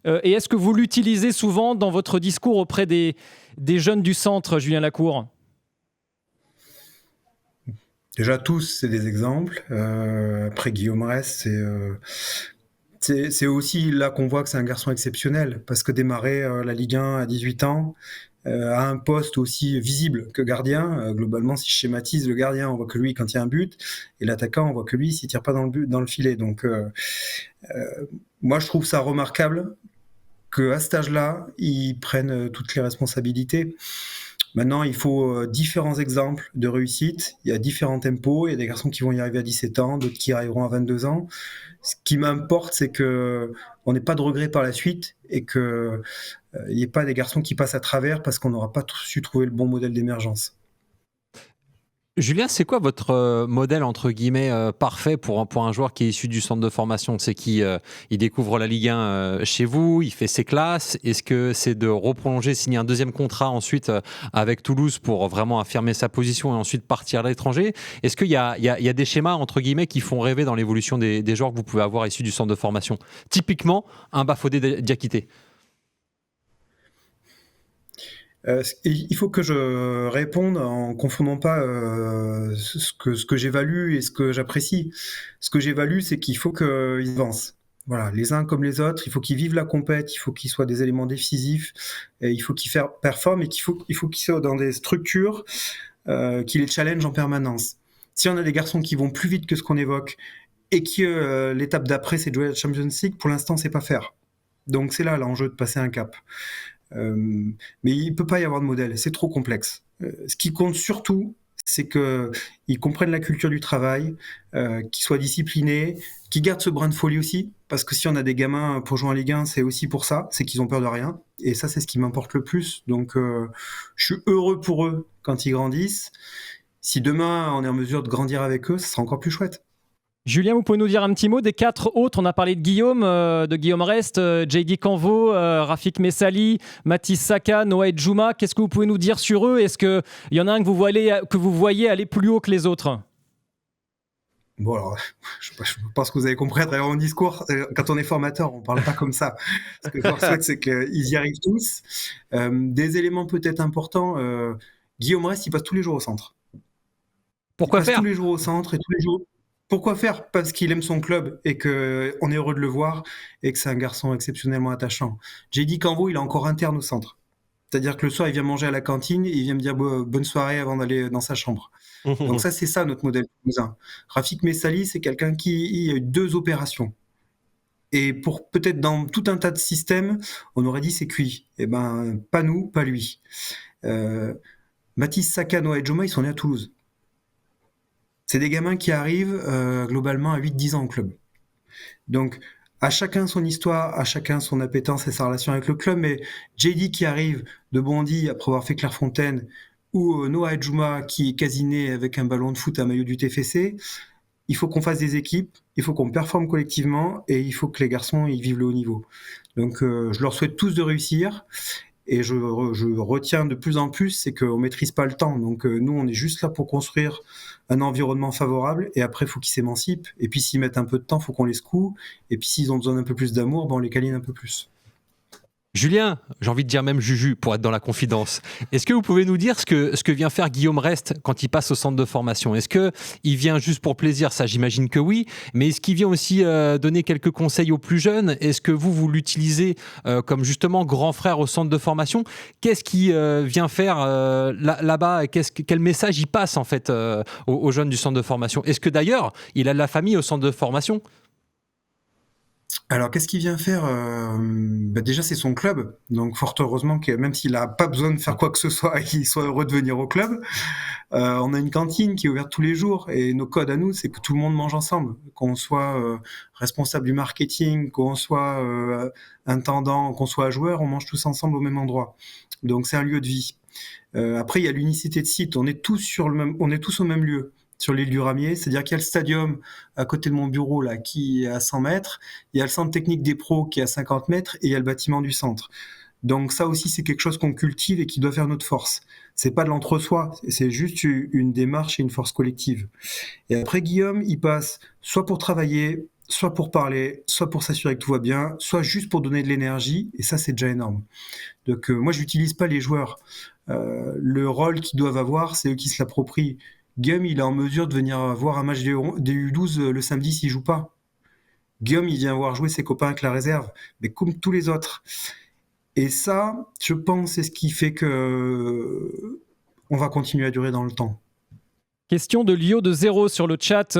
D: et est-ce que vous l'utilisez souvent dans votre discours auprès des jeunes du centre, Julien Lacour?
A: Déjà tous, c'est des exemples. Après Guillaume Rest, c'est aussi là qu'on voit que c'est un garçon exceptionnel, parce que démarrer la Ligue 1 à 18 ans, à un poste aussi visible que gardien, globalement, si je schématise, le gardien, on voit que lui quand il y a un but, et l'attaquant, on voit que lui s'il tire pas dans le filet. Donc moi, je trouve ça remarquable qu'à cet âge-là, ils prennent toutes les responsabilités. Maintenant, il faut différents exemples de réussite. Il y a différents tempos. Il y a des garçons qui vont y arriver à 17 ans, d'autres qui y arriveront à 22 ans. Ce qui m'importe, c'est qu'on n'ait pas de regrets par la suite et qu'il n'y ait pas des garçons qui passent à travers parce qu'on n'aura pas su trouver le bon modèle d'émergence.
B: Julien, c'est quoi votre modèle, entre guillemets, parfait pour un joueur qui est issu du centre de formation? C'est qu'il il découvre la Ligue 1 chez vous, il fait ses classes. Est-ce que c'est de reprolonger, signer un deuxième contrat ensuite avec Toulouse pour vraiment affirmer sa position et ensuite partir à l'étranger? Est-ce qu'il y a des schémas, entre guillemets, qui font rêver dans l'évolution des joueurs que vous pouvez avoir issus du centre de formation? Typiquement, un Bafodé Diakité.
A: Il faut que je réponde en confondant pas ce que j'évalue et ce que j'apprécie. Ce que j'évalue, c'est qu'il faut qu'ils avancent. Voilà, les uns comme les autres, il faut qu'ils vivent la compète, il faut qu'ils soient des éléments décisifs, et il faut qu'ils performent et il faut qu'ils soient dans des structures qui les challengent en permanence. Si on a des garçons qui vont plus vite que ce qu'on évoque et que l'étape d'après c'est de jouer à la Champions League, pour l'instant c'est pas faire. Donc c'est là l'enjeu de passer un cap. Mais il ne peut pas y avoir de modèle, c'est trop complexe. Ce qui compte surtout, c'est qu'ils comprennent la culture du travail, qu'ils soient disciplinés, qu'ils gardent ce brin de folie aussi, parce que si on a des gamins pour jouer en Ligue 1, c'est aussi pour ça, c'est qu'ils ont peur de rien, et ça c'est ce qui m'importe le plus. Donc je suis heureux pour eux quand ils grandissent. Si demain on est en mesure de grandir avec eux, ça sera encore plus chouette.
D: Julien, vous pouvez nous dire un petit mot des 4 autres? On a parlé de Guillaume Rest, JD Canvo, Rafik Messali, Mathis Saka, Noah Djouma. Qu'est-ce que vous pouvez nous dire sur eux? Est-ce qu'il y en a un que vous voyez aller plus haut que les autres?
A: Bon, alors, je pense que vous avez compris à travers mon discours. Quand on est formateur, on ne parle pas comme ça. Ce que je leur souhaite, c'est qu'ils y arrivent tous. Des éléments peut-être importants. Guillaume Rest, il passe tous les jours au centre.
B: Pourquoi faire?
A: Tous les jours au centre et tous les jours. Pourquoi faire? Parce qu'il aime son club et qu'on est heureux de le voir et que c'est un garçon exceptionnellement attachant. JD Canvo, il est encore interne au centre. C'est-à-dire que le soir, il vient manger à la cantine et il vient me dire bonne soirée avant d'aller dans sa chambre. Donc ça, c'est ça notre modèle toulousain. Rafik Messali, c'est quelqu'un qui a eu 2 opérations. Et pour peut-être dans tout un tas de systèmes, on aurait dit c'est cuit. Eh ben, pas nous, pas lui. Mathis Saka, Noah Djouma, ils sont nés à Toulouse. C'est des gamins qui arrivent globalement à 8-10 ans au club. Donc, à chacun son histoire, à chacun son appétence et sa relation avec le club, mais JD qui arrive de Bondy après avoir fait Clairefontaine, ou Noah Djouma qui est quasi né avec un ballon de foot à maillot du TFC, il faut qu'on fasse des équipes, il faut qu'on performe collectivement et il faut que les garçons ils vivent le haut niveau. Donc, je leur souhaite tous de réussir Et je retiens de plus en plus, c'est qu'on maîtrise pas le temps. Donc nous, on est juste là pour construire un environnement favorable, et après, il faut qu'ils s'émancipent. Et puis s'ils mettent un peu de temps, il faut qu'on les secoue. Et puis s'ils ont besoin d'un peu plus d'amour, on les câline un peu plus.
B: Julien, j'ai envie de dire même Juju pour être dans la confidence. Est-ce que vous pouvez nous dire ce que vient faire Guillaume Rest quand il passe au centre de formation? Est-ce qu'il vient juste pour plaisir? Ça, j'imagine que oui. Mais est-ce qu'il vient aussi donner quelques conseils aux plus jeunes? Est-ce que vous l'utilisez comme justement grand frère au centre de formation? Qu'est-ce qu'il vient faire là-bas? Quel message il passe en fait aux jeunes du centre de formation? Est-ce que d'ailleurs, il a de la famille au centre de formation?
A: Alors, qu'est-ce qu'il vient faire? Déjà, c'est son club. Donc, fort heureusement que même s'il n'a pas besoin de faire quoi que ce soit, il soit heureux de venir au club. On a une cantine qui est ouverte tous les jours. Et nos codes à nous, c'est que tout le monde mange ensemble. Qu'on soit responsable du marketing, qu'on soit intendant, qu'on soit joueur, on mange tous ensemble au même endroit. Donc, c'est un lieu de vie. Après, il y a l'unicité de site. On est tous au même lieu, sur l'île du Ramier, c'est-à-dire qu'il y a le stadium à côté de mon bureau là, qui est à 100 mètres, il y a le centre technique des pros qui est à 50 mètres, et il y a le bâtiment du centre. Donc ça aussi, c'est quelque chose qu'on cultive et qui doit faire notre force. C'est pas de l'entre-soi, c'est juste une démarche et une force collective. Et après, Guillaume, il passe soit pour travailler, soit pour parler, soit pour s'assurer que tout va bien, soit juste pour donner de l'énergie, et ça, c'est déjà énorme. Donc moi, je n'utilise pas les joueurs. Le rôle qu'ils doivent avoir, c'est eux qui se l'approprient. Guillaume, il est en mesure de venir voir un match des U12 le samedi s'il joue pas. Guillaume, il vient voir jouer ses copains avec la réserve, mais comme tous les autres. Et ça, je pense, c'est ce qui fait que on va continuer à durer dans le temps.
D: Question de Lio de 0 sur le chat.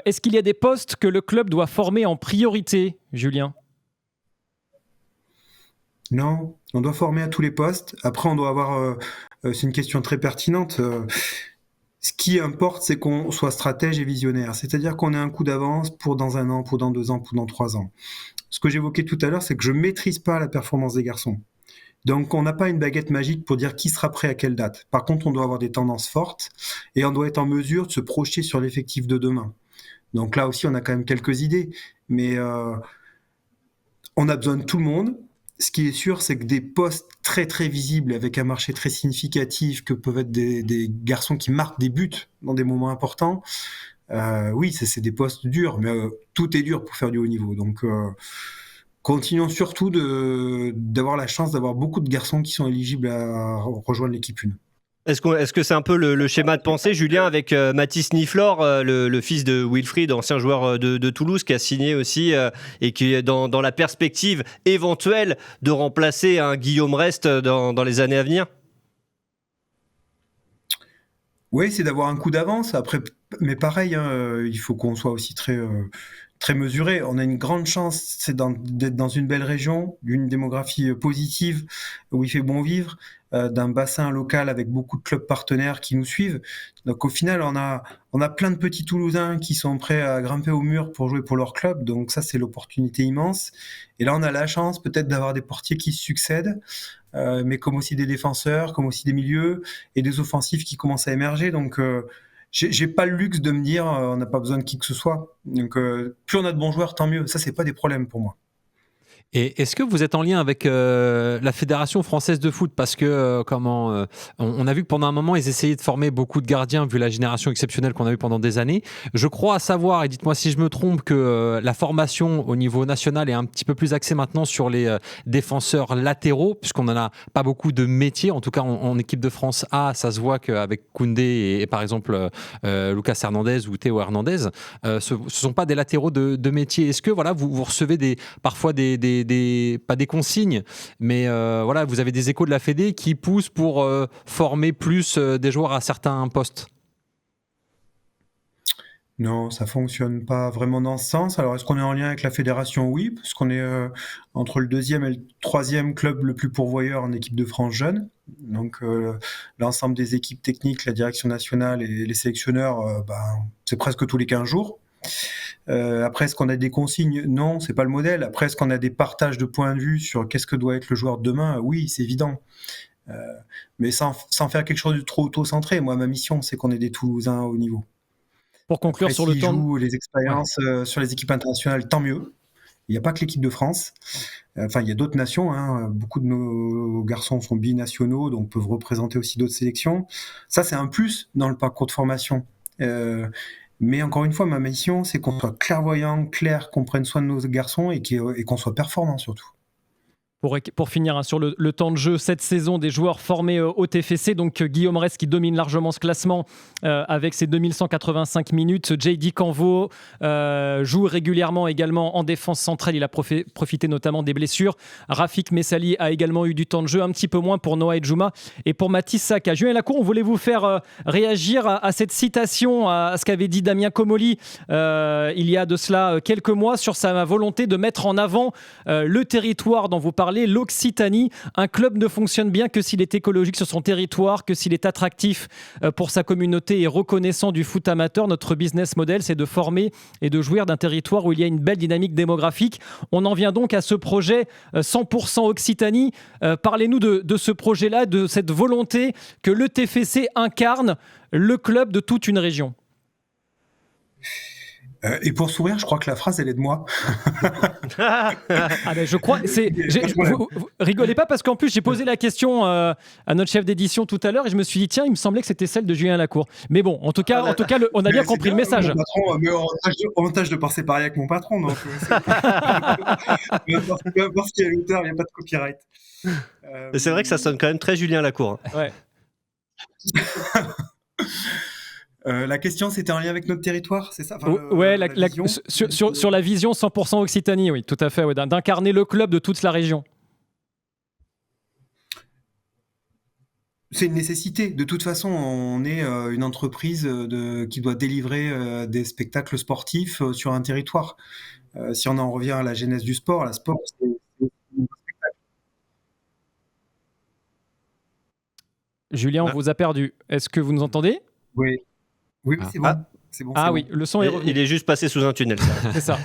D: Est-ce qu'il y a des postes que le club doit former en priorité, Julien?
A: Non, on doit former à tous les postes. Après, on doit avoir... c'est une question très pertinente. Ce qui importe, c'est qu'on soit stratège et visionnaire. C'est-à-dire qu'on ait un coup d'avance pour dans 1 an, pour dans 2 ans, pour dans 3 ans. Ce que j'évoquais tout à l'heure, c'est que je ne maîtrise pas la performance des garçons. Donc, on n'a pas une baguette magique pour dire qui sera prêt à quelle date. Par contre, on doit avoir des tendances fortes et on doit être en mesure de se projeter sur l'effectif de demain. Donc là aussi, on a quand même quelques idées. Mais on a besoin de tout le monde. Ce qui est sûr, c'est que des postes très très visibles avec un marché très significatif, que peuvent être des garçons qui marquent des buts dans des moments importants, oui, c'est des postes durs, mais tout est dur pour faire du haut niveau. Donc continuons surtout d'avoir la chance d'avoir beaucoup de garçons qui sont éligibles à rejoindre l'équipe 1.
E: Est-ce que c'est un peu le schéma de pensée, Julien, avec Mathis Niflor, le fils de Wilfried, ancien joueur de Toulouse, qui a signé aussi et qui est dans la perspective éventuelle de remplacer un Guillaume Rest dans les années à venir?
A: Oui, c'est d'avoir un coup d'avance. Après, mais pareil, il faut qu'on soit aussi très mesuré. On a une grande chance, c'est d'être dans une belle région, d'une démographie positive, où il fait bon vivre, d'un bassin local avec beaucoup de clubs partenaires qui nous suivent. Donc au final, on a plein de petits Toulousains qui sont prêts à grimper au mur pour jouer pour leur club. Donc ça, c'est l'opportunité immense. Et là, on a la chance peut-être d'avoir des portiers qui se succèdent, mais comme aussi des défenseurs, comme aussi des milieux et des offensifs qui commencent à émerger. Donc j'ai pas le luxe de me dire on n'a pas besoin de qui que ce soit. Donc plus on a de bons joueurs, tant mieux. Ça, c'est pas des problèmes pour moi.
B: Et est-ce que vous êtes en lien avec la Fédération française de foot? Parce que on a vu que pendant un moment, ils essayaient de former beaucoup de gardiens, vu la génération exceptionnelle qu'on a eue pendant des années. Je crois savoir, et dites-moi si je me trompe, que la formation au niveau national est un petit peu plus axée maintenant sur les défenseurs latéraux, puisqu'on n'en a pas beaucoup de métiers. En tout cas, en équipe de France A, ça se voit qu'avec Koundé et par exemple Lucas Hernandez ou Théo Hernandez, ce ne sont pas des latéraux de métier. Est-ce que voilà, vous recevez parfois pas des consignes, mais voilà, vous avez des échos de la Fédé qui poussent pour former plus des joueurs à certains postes?
A: Non, ça fonctionne pas vraiment dans ce sens. Alors, est-ce qu'on est en lien avec la fédération? Oui, parce qu'on est entre le 2e et le 3e club le plus pourvoyeur en équipe de France jeune. Donc, l'ensemble des équipes techniques, la direction nationale et les sélectionneurs, c'est presque tous les 15 jours. Après, est-ce qu'on a des consignes? Non, c'est pas le modèle. Après, est-ce qu'on a des partages de points de vue sur qu'est-ce que doit être le joueur de demain? Oui, c'est évident. Mais sans faire quelque chose de trop auto-centré. Moi, ma mission, c'est qu'on ait des Toulousains au niveau.
D: Pour conclure
A: Après,
D: sur le
A: s'ils
D: temps...
A: jouent les expériences sur les équipes internationales, tant mieux. Il n'y a pas que l'équipe de France. Enfin, il y a d'autres nations. Hein. Beaucoup de nos garçons sont binationaux, donc peuvent représenter aussi d'autres sélections. Ça, c'est un plus dans le parcours de formation. Mais encore une fois, ma mission, c'est qu'on soit clairvoyant, clair, qu'on prenne soin de nos garçons et qu'on soit performant surtout.
D: Pour finir sur le temps de jeu cette saison des joueurs formés au TFC, donc Guillaume Rest qui domine largement ce classement avec ses 2185 minutes. JD Canvo joue régulièrement également en défense centrale, il a profité notamment des blessures. Rafik Messali a également eu du temps de jeu, un petit peu moins pour Noah Edjouma et pour Mathis Saka. Julien Lacour, on voulait vous faire réagir à cette citation, à ce qu'avait dit Damien Comolli il y a de cela quelques mois sur sa volonté de mettre en avant le territoire dont vous parlez, l'Occitanie. Un club ne fonctionne bien que s'il est écologique sur son territoire, que s'il est attractif pour sa communauté et reconnaissant du foot amateur. Notre business model, c'est de former et de jouir d'un territoire où il y a une belle dynamique démographique. On en vient donc à ce projet 100% Occitanie. Parlez-nous de ce projet-là, de cette volonté que le TFC incarne, le club de toute une région.
A: Et pour sourire, je crois que la phrase, elle est de moi.
D: Ben je crois. Vous rigolez pas parce qu'en plus, j'ai posé la question à notre chef d'édition tout à l'heure et je me suis dit, tiens, il me semblait que c'était celle de Julien Lacour. Mais bon, en tout cas, on a bien compris le message.
A: Mon patron, mais en tâche de penser pareil avec mon patron. Donc, peu importe qui est l'auteur, il n'y a pas de copyright.
E: C'est vrai que ça sonne quand même très Julien Lacour.
D: Ouais.
A: La question, c'était en lien avec notre territoire, c'est ça?
D: Ouais, sur la vision 100% Occitanie, oui, tout à fait, ouais, d'incarner le club de toute la région.
A: C'est une nécessité. De toute façon, on est une entreprise qui doit délivrer des spectacles sportifs sur un territoire. Si on en revient à la genèse du sport, la sport, c'est un spectacle.
D: Julien, on vous a perdu. Est-ce que vous nous entendez?
A: Oui, c'est bon. C'est bon,
D: oui, le son est revenu.
E: Il est juste passé sous un tunnel.
D: C'est ça.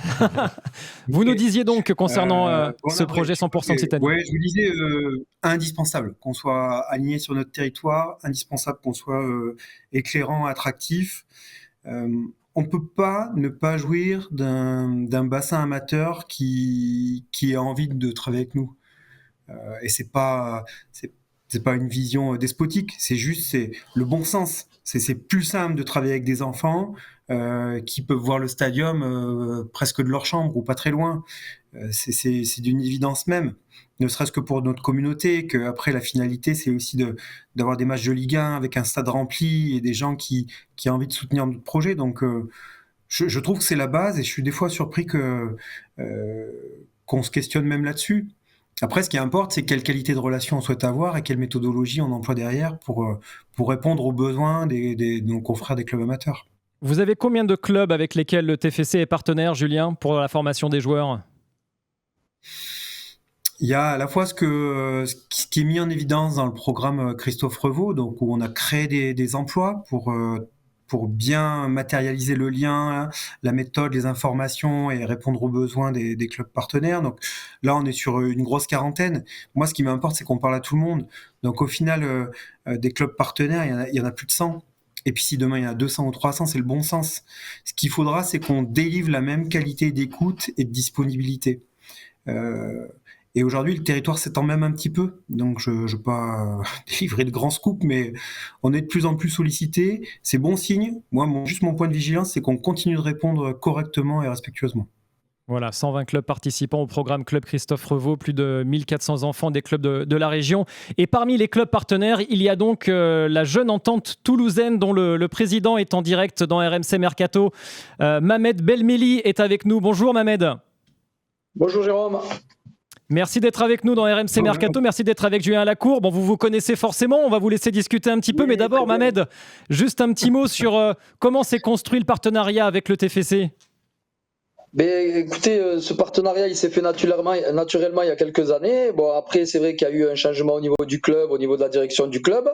D: Vous nous disiez donc concernant ce projet 100% Occitanie.
A: Oui, je vous disais indispensable qu'on soit aligné sur notre territoire, indispensable qu'on soit éclairant, attractif. On ne peut pas ne pas jouir d'un bassin amateur qui a envie de travailler avec nous. Et c'est pas une vision despotique, c'est le bon sens. C'est plus simple de travailler avec des enfants qui peuvent voir le stadium presque de leur chambre ou pas très loin. C'est d'une évidence même, ne serait-ce que pour notre communauté, qu'après la finalité, c'est aussi d'avoir des matchs de Ligue 1 avec un stade rempli et des gens qui ont envie de soutenir notre projet. Donc, je trouve que c'est la base et je suis des fois surpris qu'on se questionne même là-dessus. Après, ce qui importe, c'est quelle qualité de relation on souhaite avoir et quelle méthodologie on emploie derrière pour répondre aux besoins de nos confrères des clubs amateurs.
D: Vous avez combien de clubs avec lesquels le TFC est partenaire, Julien, pour la formation des joueurs?
A: Il y a à la fois ce qui est mis en évidence dans le programme Christophe Revaux, donc où on a créé des emplois pour bien matérialiser le lien, la méthode, les informations et répondre aux besoins des clubs partenaires. Donc là, on est sur une grosse quarantaine. Moi, ce qui m'importe, c'est qu'on parle à tout le monde. Donc au final, des clubs partenaires, il y en a plus de 100. Et puis si demain, il y en a 200 ou 300, c'est le bon sens. Ce qu'il faudra, c'est qu'on délivre la même qualité d'écoute et de disponibilité. Et aujourd'hui, le territoire s'étend même un petit peu. Donc, je ne veux pas délivrer de grands scoops, mais on est de plus en plus sollicité. C'est bon signe. Moi, juste mon point de vigilance, c'est qu'on continue de répondre correctement et respectueusement.
D: Voilà, 120 clubs participants au programme Club Christophe Revaux, plus de 1400 enfants des clubs de la région. Et parmi les clubs partenaires, il y a donc la jeune entente toulousaine dont le président est en direct dans RMC Mercato. Mamed Belmeli est avec nous. Bonjour Mamed.
C: Bonjour Jérôme.
D: Merci d'être avec nous dans RMC Mercato, merci d'être avec Julien Lacour. Bon, vous connaissez forcément, on va vous laisser discuter un petit peu, mais d'abord, Mamed, juste un petit mot sur comment s'est construit le partenariat avec le TFC.
C: Écoutez, ce partenariat il s'est fait naturellement il y a quelques années. Bon, après c'est vrai qu'il y a eu un changement au niveau du club, au niveau de la direction du club,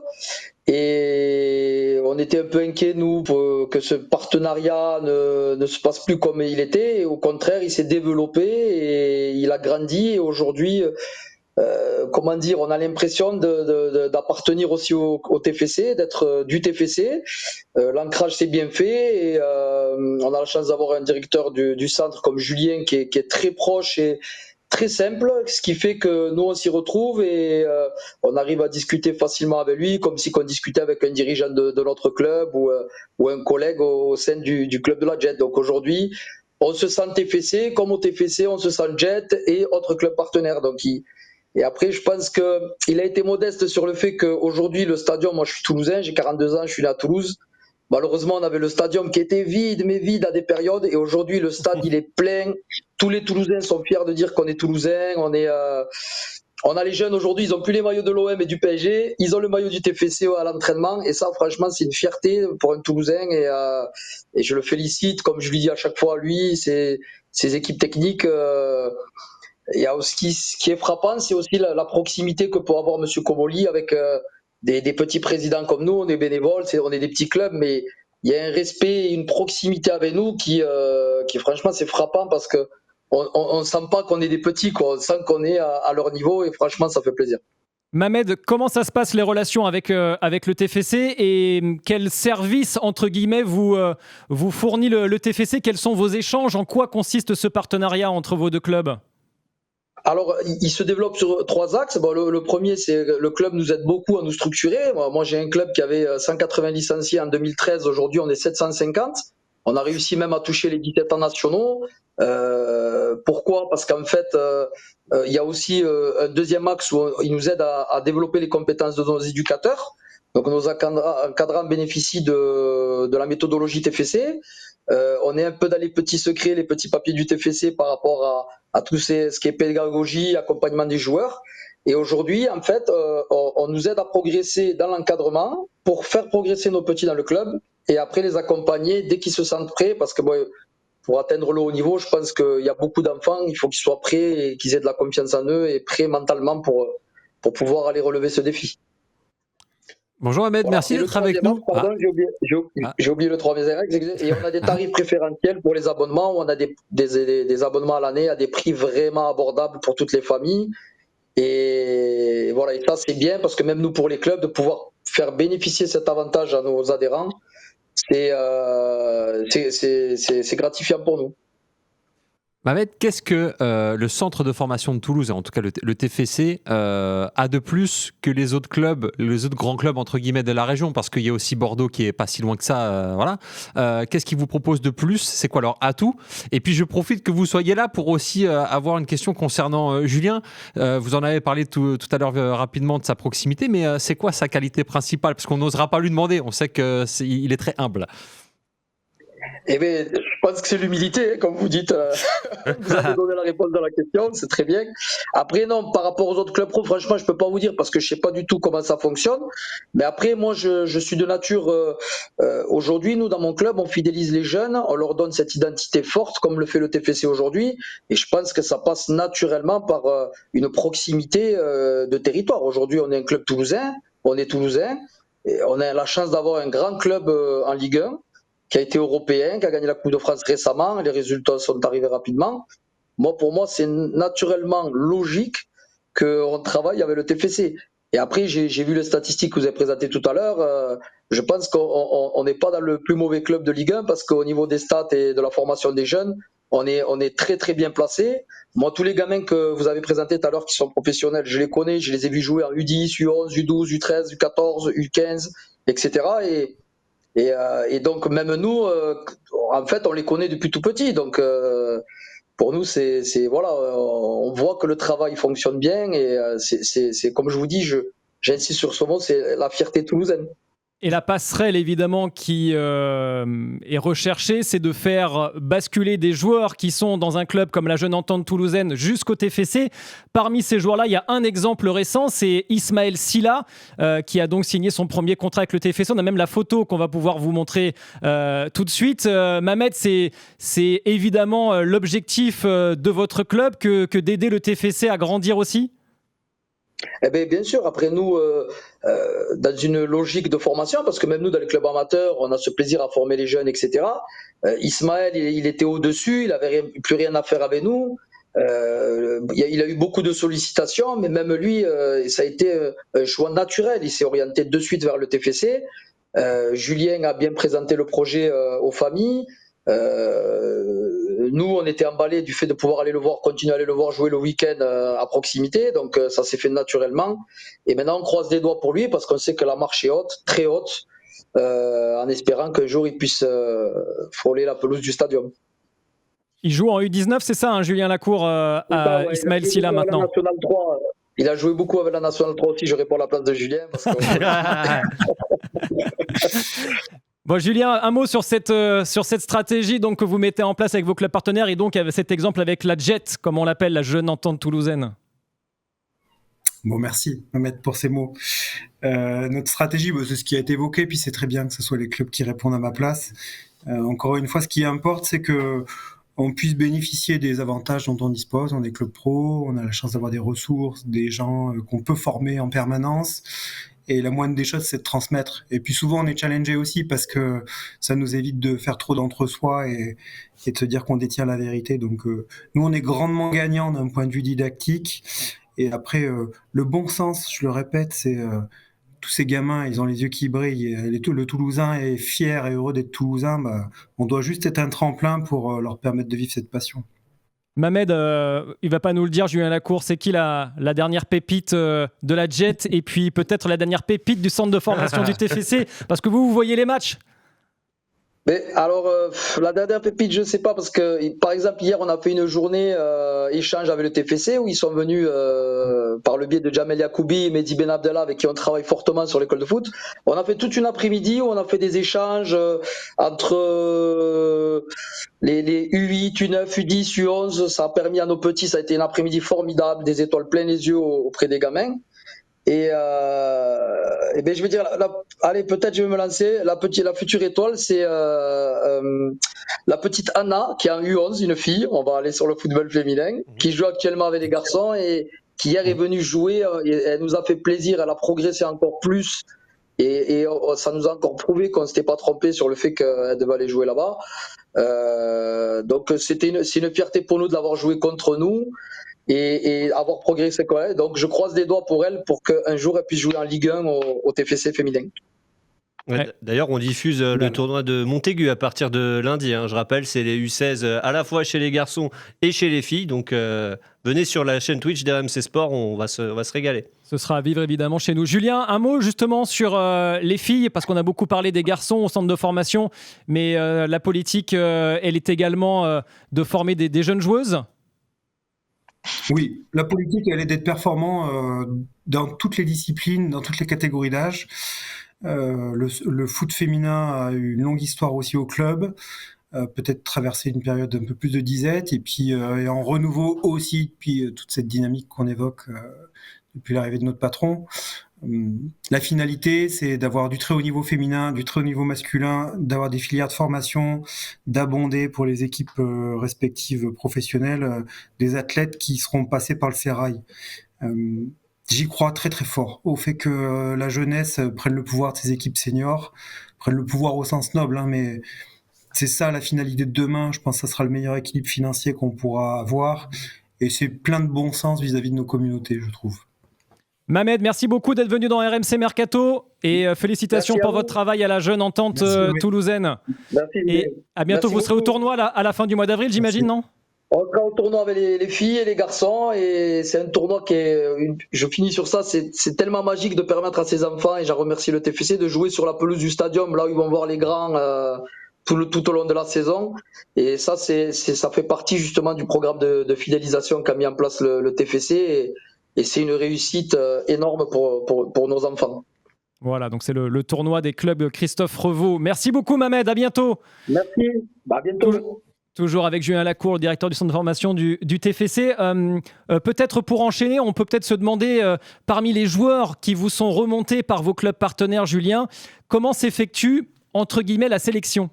C: et on était un peu inquiets nous que ce partenariat ne se passe plus comme il était. Et au contraire, il s'est développé et il a grandi. Et aujourd'hui, comment dire, on a l'impression d'appartenir aussi au TFC, d'être du TFC. L'ancrage c'est bien fait et on a la chance d'avoir un directeur du centre comme Julien qui est très proche et très simple, ce qui fait que nous on s'y retrouve et on arrive à discuter facilement avec lui comme si on discutait avec un dirigeant de notre club ou un collègue au sein du club de la Jet. Donc aujourd'hui, on se sent TFC, comme au TFC, on se sent Jet et autres clubs partenaires. Donc et après, je pense qu'il a été modeste sur le fait qu'aujourd'hui, le stadium, moi je suis toulousain, j'ai 42 ans, je suis né à Toulouse. Malheureusement, on avait le stadium qui était vide, mais vide à des périodes. Et aujourd'hui, le stade, il est plein. Tous les Toulousains sont fiers de dire qu'on est Toulousains. On a les jeunes aujourd'hui, ils n'ont plus les maillots de l'OM et du PSG. Ils ont le maillot du TFC à l'entraînement. Et ça, franchement, c'est une fierté pour un Toulousain. Et je le félicite, comme je lui dis à chaque fois, lui, ses équipes techniques. Il y a aussi, ce qui est frappant, c'est aussi la proximité que peut avoir M. Comolli avec des petits présidents comme nous. On est bénévoles, on est des petits clubs, mais il y a un respect et une proximité avec nous qui franchement, c'est frappant parce que on sent pas qu'on est des petits, quoi. On sent qu'on est à leur niveau et franchement, ça fait plaisir.
D: Mohamed, comment ça se passe les relations avec le TFC et quel service, entre guillemets, vous fournit le TFC? Quels sont vos échanges? En quoi consiste ce partenariat entre vos deux clubs?
C: Alors, il se développe sur 3 axes. Bon, le premier, c'est le club nous aide beaucoup à nous structurer. Moi, j'ai un club qui avait 180 licenciés en 2013. Aujourd'hui, on est 750. On a réussi même à toucher les 17 ans nationaux. Pourquoi? Parce qu'en fait, il y a aussi un deuxième axe où il nous aide à développer les compétences de nos éducateurs. Donc, nos encadrants bénéficient de la méthodologie TFC. On est un peu dans les petits secrets, les petits papiers du TFC par rapport à tout ce qui est pédagogie, accompagnement des joueurs. Et aujourd'hui, en fait, on nous aide à progresser dans l'encadrement pour faire progresser nos petits dans le club et après les accompagner dès qu'ils se sentent prêts. Parce que pour atteindre le haut niveau, je pense qu'il y a beaucoup d'enfants, il faut qu'ils soient prêts et qu'ils aient de la confiance en eux et prêts mentalement pour pouvoir aller relever ce défi.
B: Bonjour Ahmed,
C: Voilà.
B: Merci d'être avec nous.
C: Pardon, j'ai oublié le troisième axe. Et on a des tarifs préférentiels pour les abonnements, où on a des abonnements à l'année à des prix vraiment abordables pour toutes les familles. Et voilà, et ça c'est bien parce que même nous pour les clubs, de pouvoir faire bénéficier cet avantage à nos adhérents, c'est gratifiant pour nous.
B: Mohamed, qu'est-ce que le centre de formation de Toulouse, et en tout cas le TFC, a de plus que les autres clubs, les autres grands clubs entre guillemets de la région? Parce qu'il y a aussi Bordeaux qui est pas si loin que ça. Voilà. Qu'est-ce qu'ils vous proposent de plus? C'est quoi leur atout? Et puis je profite que vous soyez là pour aussi avoir une question concernant Julien. Vous en avez parlé tout à l'heure rapidement de sa proximité, mais c'est quoi sa qualité principale? Parce qu'on n'osera pas lui demander. On sait qu'il est très humble.
C: Eh bien, je pense que c'est l'humilité, comme vous dites. Vous avez donné la réponse dans la question, c'est très bien. Après, non, par rapport aux autres clubs pro, franchement, je ne peux pas vous dire parce que je ne sais pas du tout comment ça fonctionne. Mais après, moi, je suis de nature... aujourd'hui, nous, dans mon club, on fidélise les jeunes, on leur donne cette identité forte, comme le fait le TFC aujourd'hui. Et je pense que ça passe naturellement par une proximité de territoire. Aujourd'hui, on est un club toulousain, on est toulousain, et on a la chance d'avoir un grand club en Ligue 1, qui a été européen, qui a gagné la Coupe de France récemment. Les résultats sont arrivés rapidement. Pour moi, c'est naturellement logique qu'on travaille avec le TFC. Et après, j'ai vu les statistiques que vous avez présentées tout à l'heure. Je pense qu'on n'est pas dans le plus mauvais club de Ligue 1 parce qu'au niveau des stats et de la formation des jeunes, on est très très bien placé. Moi, tous les gamins que vous avez présentés tout à l'heure qui sont professionnels, je les connais, je les ai vus jouer en U10, U11, U12, U13, U14, U15, etc. Et donc même nous, en fait, on les connaît depuis tout petit. Donc pour nous, c'est voilà, on voit que le travail fonctionne bien et c'est comme je vous dis, j'insiste sur ce mot, c'est la fierté toulousaine.
D: Et la passerelle, évidemment, qui est recherchée, c'est de faire basculer des joueurs qui sont dans un club comme la Jeune Entente toulousaine jusqu'au TFC. Parmi ces joueurs-là, il y a un exemple récent, c'est Ismaël Sylla, qui a donc signé son premier contrat avec le TFC. On a même la photo qu'on va pouvoir vous montrer tout de suite. Mohamed, c'est évidemment l'objectif de votre club que d'aider le TFC à grandir aussi?
C: Eh bien sûr, après nous, dans une logique de formation, parce que même nous, dans les clubs amateurs, on a ce plaisir à former les jeunes, etc. Ismaël, il était au-dessus, il n'avait plus rien à faire avec nous. Il a eu beaucoup de sollicitations, mais même lui, ça a été un choix naturel. Il s'est orienté de suite vers le TFC. Julien a bien présenté le projet aux familles. Nous, on était emballés du fait de pouvoir aller le voir, continuer à aller le voir jouer le week-end à proximité. Donc, ça s'est fait naturellement. Et maintenant, on croise les doigts pour lui parce qu'on sait que la marche est haute, très haute, en espérant qu'un jour, il puisse frôler la pelouse du stadium.
D: Il joue en U19, c'est ça, hein, Julien Lacour, à Ismaël Sylla maintenant.
C: National 3, il a joué beaucoup avec la National 3 aussi, je réponds à la place de Julien. Parce que...
D: Bon, Julien, un mot sur cette stratégie donc, que vous mettez en place avec vos clubs partenaires et donc cet exemple avec la Jet, comme on l'appelle, la jeune entente toulousaine.
A: Bon, merci, Mohamed, pour ces mots. Notre stratégie, c'est ce qui a été évoqué, puis c'est très bien que ce soit les clubs qui répondent à ma place. Encore une fois, ce qui importe, c'est que on puisse bénéficier des avantages dont on dispose. On est club pro, on a la chance d'avoir des ressources, des gens qu'on peut former en permanence. Et la moindre des choses, c'est de transmettre. Et puis souvent, on est challengé aussi parce que ça nous évite de faire trop d'entre-soi et de se dire qu'on détient la vérité. Donc, nous, on est grandement gagnants d'un point de vue didactique. Et après, le bon sens, je le répète, c'est tous ces gamins, ils ont les yeux qui brillent. Le Toulousain est fier et heureux d'être Toulousain. On doit juste être un tremplin pour leur permettre de vivre cette passion.
D: Mohamed, il va pas nous le dire, Julien Lacour, c'est qui la dernière pépite de la Jet et puis peut-être la dernière pépite du centre de formation du TFC? Parce que vous voyez les matchs.
C: Mais alors, la dernière pépite, je ne sais pas, parce que, par exemple, hier, on a fait une journée échange avec le TFC où ils sont venus, par le biais de Jamel Yacoubi et Mehdi Ben Abdallah, avec qui on travaille fortement sur l'école de foot. On a fait toute une après-midi où on a fait des échanges entre les U8, U9, U10, U11. Ça a permis à nos petits, ça a été une après-midi formidable, des étoiles plein les yeux auprès des gamins. Et ben je vais dire, allez, peut-être je vais me lancer. La future étoile, c'est la petite Anna, qui est en U11, une fille. On va aller sur le football féminin, qui joue actuellement avec les garçons et qui hier est venue jouer. Et elle nous a fait plaisir. Elle a progressé encore plus. Et ça nous a encore prouvé qu'on ne s'était pas trompé sur le fait qu'elle devait aller jouer là-bas. Donc c'est une fierté pour nous de l'avoir joué contre nous. Et avoir progressé quand même. Donc je croise les doigts pour elle pour qu'un jour elle puisse jouer en Ligue 1 au TFC féminin.
E: Ouais. D'ailleurs, on diffuse le tournoi de Montaigu à partir de lundi. Je rappelle, c'est les U16 à la fois chez les garçons et chez les filles. Donc venez sur la chaîne Twitch d'RMC Sport, on va se régaler. Ce
D: sera à vivre évidemment chez nous. Julien, un mot justement sur les filles, parce qu'on a beaucoup parlé des garçons au centre de formation, mais la politique, elle est également de former des jeunes joueuses.
A: Oui, la politique, elle est d'être performant dans toutes les disciplines, dans toutes les catégories d'âge. Le foot féminin a eu une longue histoire aussi au club, peut-être traversé une période un peu plus de disette, et puis et en renouveau aussi depuis toute cette dynamique qu'on évoque depuis l'arrivée de notre patron. La finalité, c'est d'avoir du très haut niveau féminin, du très haut niveau masculin, d'avoir des filières de formation, d'abonder pour les équipes respectives professionnelles des athlètes qui seront passés par le sérail. J'y crois très très fort au fait que la jeunesse prenne le pouvoir de ces équipes seniors, prenne le pouvoir au sens noble, mais c'est ça la finalité de demain. Je pense que ça sera le meilleur équilibre financier qu'on pourra avoir, et c'est plein de bon sens vis-à-vis de nos communautés, je trouve.
D: Mohamed, merci beaucoup d'être venu dans RMC Mercato et félicitations pour votre travail à la jeune entente toulousaine.
C: Merci.
D: Et à bientôt. Vous serez au tournoi à la fin du mois d'avril, j'imagine, non ?
C: On sera au tournoi avec les filles et les garçons, et c'est un tournoi qui est, je finis sur ça, c'est tellement magique de permettre à ces enfants, et j'en remercie le TFC, de jouer sur la pelouse du stadium, là où ils vont voir les grands tout au long de la saison. Et ça, ça fait partie justement du programme de fidélisation qu'a mis en place le TFC, et c'est une réussite énorme pour nos enfants.
D: Voilà, donc c'est le tournoi des clubs Christophe Revaux. Merci beaucoup, Mohamed, à bientôt.
C: Merci, à bientôt.
D: Toujours avec Julien Lacour, le directeur du centre de formation du TFC. Peut-être pour enchaîner, on peut peut-être se demander, parmi les joueurs qui vous sont remontés par vos clubs partenaires, Julien, comment s'effectue, entre guillemets, la sélection ?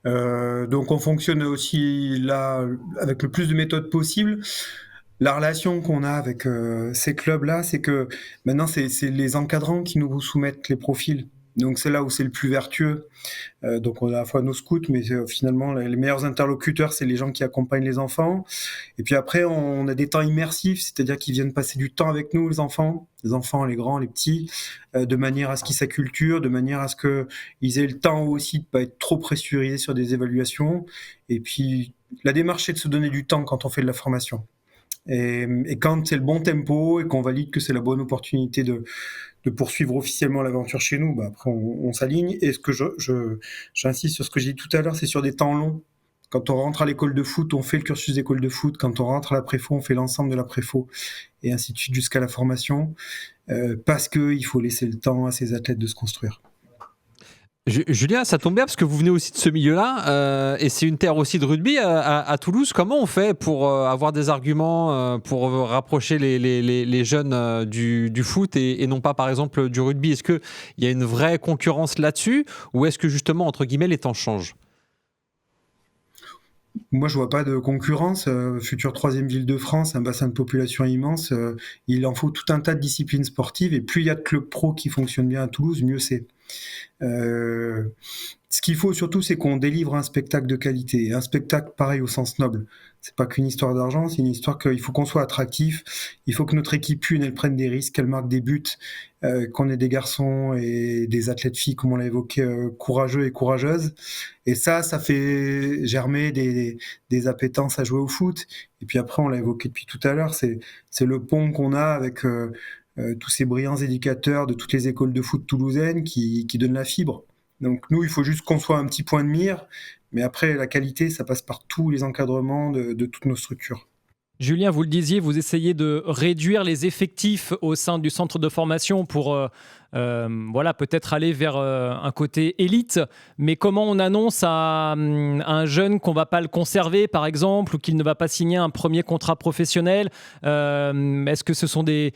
A: Donc on fonctionne aussi là avec le plus de méthodes possibles. La relation qu'on a avec ces clubs-là, c'est que maintenant c'est les encadrants qui nous soumettent les profils. Donc c'est là où c'est le plus vertueux. Donc on a à la fois nos scouts, mais finalement les meilleurs interlocuteurs, c'est les gens qui accompagnent les enfants. Et puis après, on a des temps immersifs, c'est-à-dire qu'ils viennent passer du temps avec nous, les enfants, les grands, les petits, de manière à ce qu'ils s'acculturent, de manière à ce qu'ils aient le temps aussi de pas être trop pressurisés sur des évaluations. Et puis la démarche, c'est de se donner du temps quand on fait de la formation. Et quand c'est le bon tempo et qu'on valide que c'est la bonne opportunité de poursuivre officiellement l'aventure chez nous, bah après on s'aligne. Et ce que j'insiste sur ce que j'ai dit tout à l'heure, c'est sur des temps longs. Quand on rentre à l'école de foot, on fait le cursus d'école de foot. Quand on rentre à la préfo, on fait l'ensemble de la préfo, et ainsi de suite jusqu'à la formation, parce qu'il faut laisser le temps à ces athlètes de se construire.
B: Julien, ça tombe bien parce que vous venez aussi de ce milieu-là et c'est une terre aussi de rugby à Toulouse. Comment on fait pour avoir des arguments pour rapprocher les jeunes du foot et non pas par exemple du rugby? Est-ce qu'il y a une vraie concurrence là-dessus ou est-ce que justement, entre guillemets, les temps changent?
A: Moi, je vois pas de concurrence. Future troisième ville de France, un bassin de population immense. Il en faut tout un tas de disciplines sportives. Et plus il y a de clubs pro qui fonctionnent bien à Toulouse, mieux c'est. Ce qu'il faut surtout, c'est qu'on délivre un spectacle de qualité. Un spectacle pareil au sens noble. C'est pas qu'une histoire d'argent, c'est une histoire qu'il faut qu'on soit attractif. Il faut que notre équipe une, elle prenne des risques, qu'elle marque des buts, qu'on ait des garçons et des athlètes filles, comme on l'a évoqué, courageux et courageuses. Et ça fait germer des appétences à jouer au foot. Et puis après, on l'a évoqué depuis tout à l'heure, c'est le pont qu'on a avec tous ces brillants éducateurs de toutes les écoles de foot toulousaines qui donnent la fibre. Donc nous, il faut juste qu'on soit un petit point de mire, mais après, la qualité, ça passe par tous les encadrements de toutes nos structures.
D: Julien, vous le disiez, vous essayez de réduire les effectifs au sein du centre de formation pour peut-être aller vers un côté élite. Mais comment on annonce à un jeune qu'on ne va pas le conserver, par exemple, ou qu'il ne va pas signer un premier contrat professionnel? Est-ce que ce sont des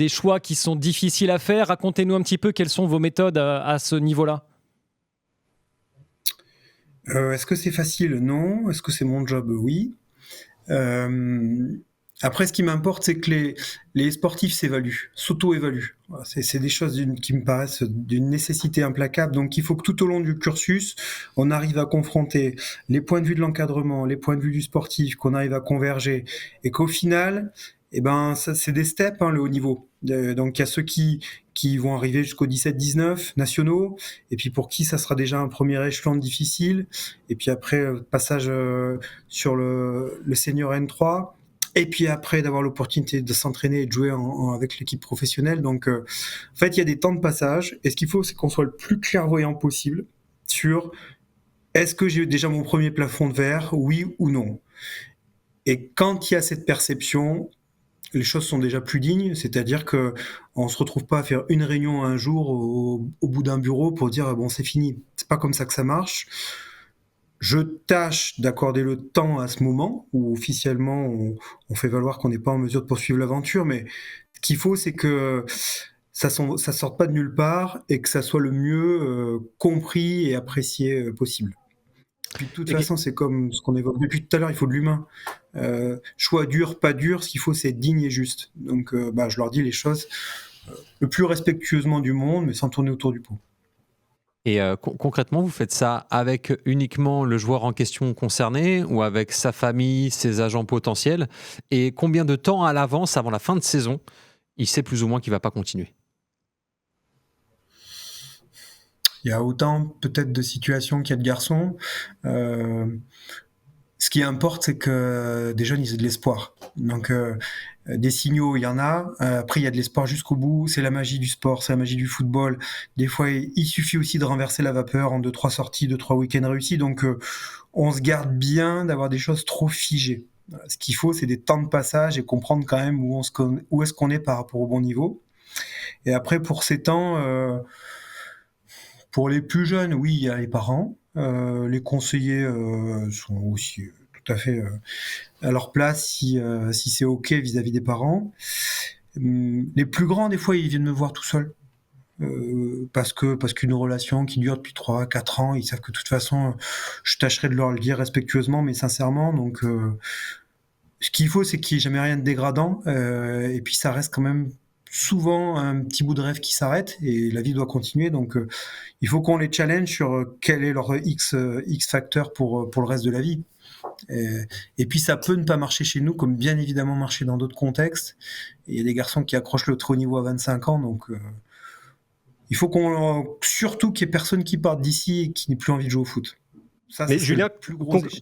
D: choix qui sont difficiles à faire? Racontez-nous un petit peu quelles sont vos méthodes à ce niveau-là.
A: Est-ce que c'est facile? Non. Est-ce que c'est mon job? Oui. Après, ce qui m'importe, c'est que les sportifs s'évaluent, s'auto-évaluent. Voilà, c'est des choses qui me paraissent d'une nécessité implacable. Donc, il faut que tout au long du cursus, on arrive à confronter les points de vue de l'encadrement, les points de vue du sportif, qu'on arrive à converger, et qu'au final, ça, c'est des steps, le haut niveau. Donc, il y a ceux qui vont arriver jusqu'au 17-19 nationaux, et puis pour qui ça sera déjà un premier échelon difficile, et puis après, passage sur le senior N3, et puis après d'avoir l'opportunité de s'entraîner et de jouer avec l'équipe professionnelle. Donc, en fait, il y a des temps de passage, et ce qu'il faut, c'est qu'on soit le plus clairvoyant possible sur est-ce que j'ai déjà mon premier plafond de verre, oui ou non. Et quand il y a cette perception, les choses sont déjà plus dignes, c'est-à-dire que on se retrouve pas à faire une réunion un jour au bout d'un bureau pour dire bon, c'est fini. C'est pas comme ça que ça marche. Je tâche d'accorder le temps à ce moment où officiellement on fait valoir qu'on n'est pas en mesure de poursuivre l'aventure, mais ce qu'il faut, c'est que ça sorte pas de nulle part et que ça soit le mieux compris et apprécié possible. Puis de toute façon, c'est comme ce qu'on évoque depuis tout à l'heure, il faut de l'humain. Choix dur, pas dur, ce qu'il faut, c'est être digne et juste. Donc, je leur dis les choses le plus respectueusement du monde, mais sans tourner autour du pot.
B: Et concrètement, vous faites ça avec uniquement le joueur en question concerné ou avec sa famille, ses agents potentiels? Et combien de temps à l'avance, avant la fin de saison, il sait plus ou moins qu'il ne va pas continuer?
A: Il y a autant peut-être de situations qu'il y a de garçons. Ce qui importe, c'est que des jeunes, ils aient de l'espoir. Donc, des signaux, il y en a. Après, il y a de l'espoir jusqu'au bout. C'est la magie du sport, c'est la magie du football. Des fois, il suffit aussi de renverser la vapeur en 2-3 sorties, 2-3 week-ends réussis. Donc, on se garde bien d'avoir des choses trop figées. Ce qu'il faut, c'est des temps de passage et comprendre quand même où est-ce qu'on est par rapport au bon niveau. Et après, pour ces temps, pour les plus jeunes, oui, il y a les parents. Les conseillers sont aussi tout à fait à leur place si c'est OK vis-à-vis des parents. Les plus grands, des fois, ils viennent me voir tout seuls. Parce qu'une relation qui dure depuis 3-4 ans, ils savent que de toute façon, je tâcherai de leur le dire respectueusement, mais sincèrement. Donc, ce qu'il faut, c'est qu'il n'y ait jamais rien de dégradant. Et puis, ça reste quand même souvent un petit bout de rêve qui s'arrête et la vie doit continuer. Donc, il faut qu'on les challenge sur quel est leur X facteur pour le reste de la vie. Et puis, ça peut ne pas marcher chez nous, comme bien évidemment marcher dans d'autres contextes. Et il y a des garçons qui accrochent le très haut niveau à 25 ans, donc il faut surtout qu'il y ait personne qui parte d'ici et qui n'ait plus envie de jouer au foot. Ça,
E: mais Julien,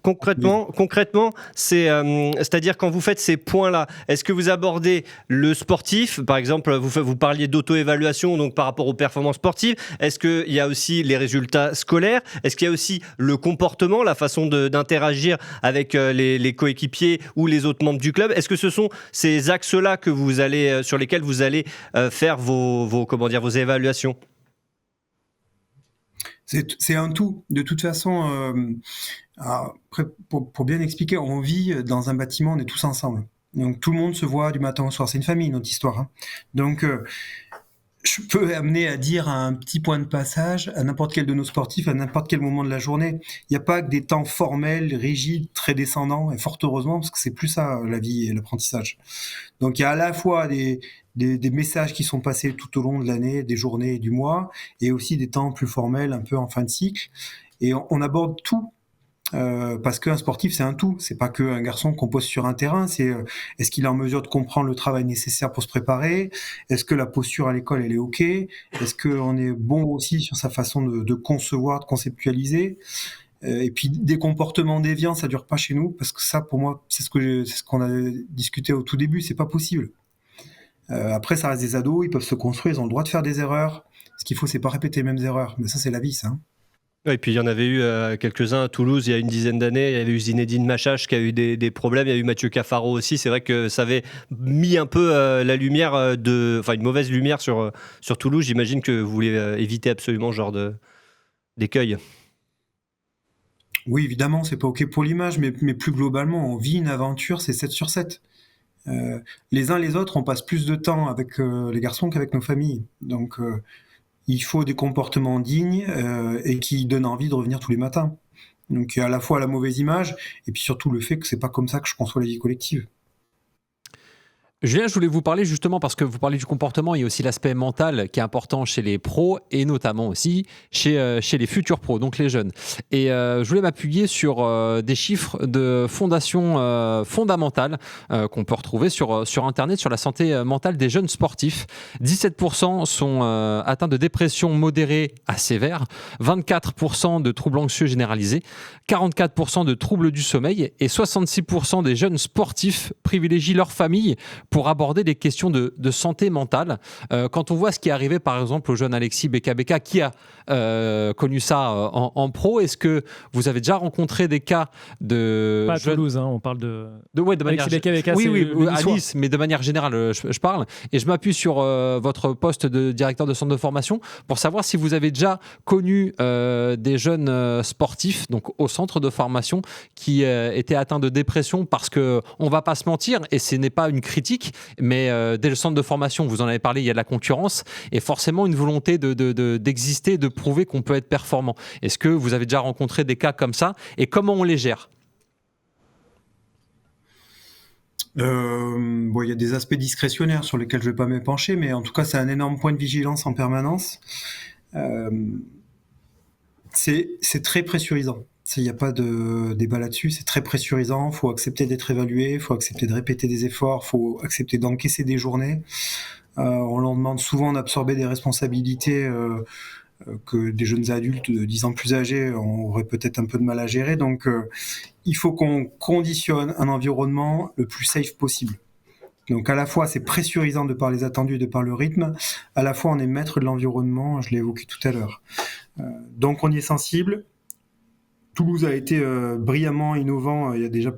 E: concrètement, c'est-à-dire quand vous faites ces points-là, est-ce que vous abordez le sportif, par exemple, vous parliez d'auto-évaluation, donc par rapport aux performances sportives, est-ce qu'il y a aussi les résultats scolaires, est-ce qu'il y a aussi le comportement, la façon d'interagir avec les coéquipiers ou les autres membres du club? Est-ce que ce sont ces axes-là sur lesquels vous allez faire vos évaluations?
A: C'est un tout. De toute façon, après, pour bien expliquer, on vit dans un bâtiment, on est tous ensemble. Donc tout le monde se voit du matin au soir. C'est une famille, notre histoire. Hein. Donc je peux amener à dire un petit point de passage à n'importe quel de nos sportifs, à n'importe quel moment de la journée. Il n'y a pas que des temps formels, rigides, très descendants, et fort heureusement, parce que c'est plus ça la vie et l'apprentissage. Donc il y a à la fois des messages qui sont passés tout au long de l'année, des journées et du mois, et aussi des temps plus formels, un peu en fin de cycle. Et on aborde tout, parce qu'un sportif, c'est un tout. C'est pas qu'un garçon qu'on pose sur un terrain, c'est est-ce qu'il est en mesure de comprendre le travail nécessaire pour se préparer? Est-ce que la posture à l'école, elle est OK? Est-ce qu'on est bon aussi sur sa façon de concevoir, de conceptualiser? Et puis des comportements déviants, ça dure pas chez nous, parce que ça, pour moi, c'est ce qu'on a discuté au tout début, c'est pas possible. Après, ça reste des ados, ils peuvent se construire, ils ont le droit de faire des erreurs. Ce qu'il faut, c'est pas répéter les mêmes erreurs. Mais ça, c'est la vie, ça.
E: Et puis il y en avait eu quelques-uns à Toulouse il y a une dizaine d'années. Il y avait eu Zinedine Machache qui a eu des problèmes. Il y a eu Mathieu Cafaro aussi. C'est vrai que ça avait mis un peu la lumière une mauvaise lumière sur Toulouse. J'imagine que vous voulez éviter absolument ce genre d'écueil.
A: Oui, évidemment, c'est pas OK pour l'image, mais plus globalement, on vit une aventure, c'est 7 sur 7. Les uns les autres, on passe plus de temps avec les garçons qu'avec nos familles. Donc, il faut des comportements dignes et qui donnent envie de revenir tous les matins. Donc, il y a à la fois la mauvaise image et puis surtout le fait que c'est pas comme ça que je conçois la vie collective.
B: Julien, je voulais vous parler justement parce que vous parlez du comportement, il y a aussi l'aspect mental qui est important chez les pros et notamment aussi chez les futurs pros, donc les jeunes. Et je voulais m'appuyer sur des chiffres de fondation fondamentale qu'on peut retrouver sur Internet sur la santé mentale des jeunes sportifs. 17% sont atteints de dépression modérée à sévère, 24% de troubles anxieux généralisés, 44% de troubles du sommeil et 66% des jeunes sportifs privilégient leur famille pour aborder des questions de santé mentale. Quand on voit ce qui est arrivé par exemple au jeune Alexis Beka qui a connu ça en pro, est-ce que vous avez déjà rencontré des cas de...
D: Pas à Toulouse, on parle de
B: manière
D: Beka,
B: oui, à Nice, mais de manière générale, je parle. Et je m'appuie sur votre poste de directeur de centre de formation pour savoir si vous avez déjà connu des jeunes sportifs, donc au centre de formation, qui étaient atteints de dépression parce que on va pas se mentir, et ce n'est pas une critique, mais dès le centre de formation, vous en avez parlé, il y a de la concurrence et forcément une volonté d'exister, de prouver qu'on peut être performant. Est-ce que vous avez déjà rencontré des cas comme ça et comment on les gère ?
A: Il y a des aspects discrétionnaires sur lesquels je ne vais pas m'épancher, mais en tout cas, c'est un énorme point de vigilance en permanence. C'est très pressurisant. Il n'y a pas de débat là-dessus, c'est très pressurisant, il faut accepter d'être évalué, il faut accepter de répéter des efforts, il faut accepter d'encaisser des journées. On leur demande souvent d'absorber des responsabilités que des jeunes adultes de 10 ans plus âgés auraient peut-être un peu de mal à gérer. Donc il faut qu'on conditionne un environnement le plus safe possible. Donc à la fois c'est pressurisant de par les attendus, de par le rythme, à la fois on est maître de l'environnement, je l'ai évoqué tout à l'heure. Donc on y est sensible. Toulouse a été brillamment innovant il y a déjà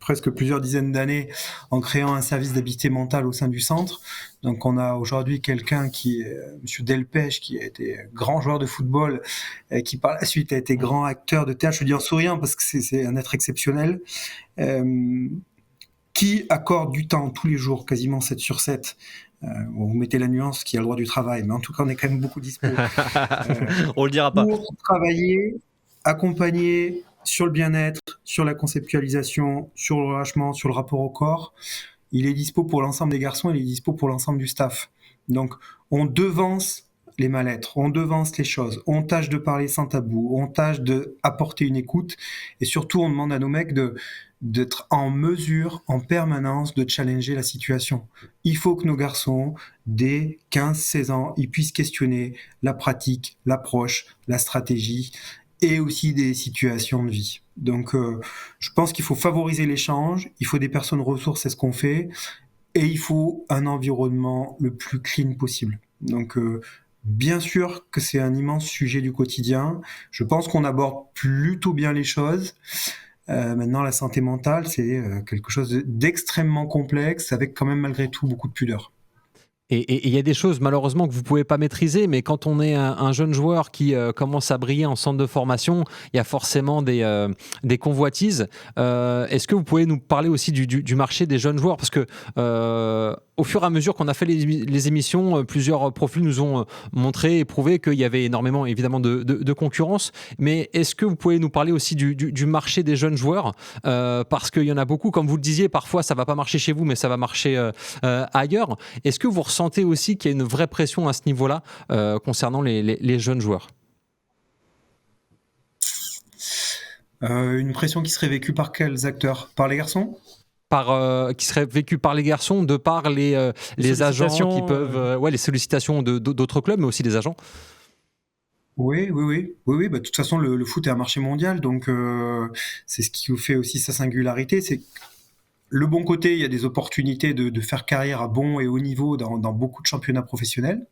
A: presque plusieurs dizaines d'années en créant un service d'habité mental au sein du centre. Donc on a aujourd'hui quelqu'un qui est Monsieur Delpech, qui a été grand joueur de football, qui par la suite a été grand acteur de théâtre, je dis en souriant parce que c'est un être exceptionnel, qui accorde du temps tous les jours, quasiment 7 sur 7. Vous mettez la nuance qui a le droit du travail, mais en tout cas on est quand même beaucoup dispo.
E: On le dira pas.
A: Pour travailler, accompagner sur le bien-être, sur la conceptualisation, sur le relâchement, sur le rapport au corps. il est dispo pour l'ensemble des garçons, il est dispo pour l'ensemble du staff. Donc, on devance les mal-être, on devance les choses, on tâche de parler sans tabou, on tâche d'apporter une écoute, et surtout, on demande à nos mecs d'être en mesure, en permanence, de challenger la situation. Il faut que nos garçons, dès 15-16 ans, ils puissent questionner la pratique, l'approche, la stratégie, et aussi des situations de vie. Donc, je pense qu'il faut favoriser l'échange, il faut des personnes ressources, c'est ce qu'on fait, et il faut un environnement le plus clean possible. Donc, bien sûr que c'est un immense sujet du quotidien. Je pense qu'on aborde plutôt bien les choses. Maintenant, la santé mentale, c'est quelque chose d'extrêmement complexe, avec quand même malgré tout beaucoup de pudeur.
B: Et il y a des choses malheureusement que vous ne pouvez pas maîtriser, mais quand on est un jeune joueur qui commence à briller en centre de formation, il y a forcément des convoitises. Est-ce que vous pouvez nous parler aussi du marché des jeunes joueurs ? Parce que au fur et à mesure qu'on a fait les émissions, plusieurs profils nous ont montré et prouvé qu'il y avait énormément évidemment de concurrence. Mais est-ce que vous pouvez nous parler aussi du marché des jeunes joueurs ? Parce qu'il y en a beaucoup, comme vous le disiez, parfois ça ne va pas marcher chez vous, mais ça va marcher ailleurs. Est-ce que vous ressentez aussi qu'il y a une vraie pression à ce niveau-là concernant les jeunes joueurs ?
A: Une pression qui serait vécue par quels acteurs ? Par les garçons ?
B: Qui serait vécu par les garçons de par les agents qui peuvent les sollicitations d'autres clubs, mais aussi des agents.
A: Oui. Bah, de toute façon, le foot est un marché mondial, donc c'est ce qui fait aussi sa singularité. C'est le bon côté, il y a des opportunités de faire carrière à bon et haut niveau dans beaucoup de championnats professionnels.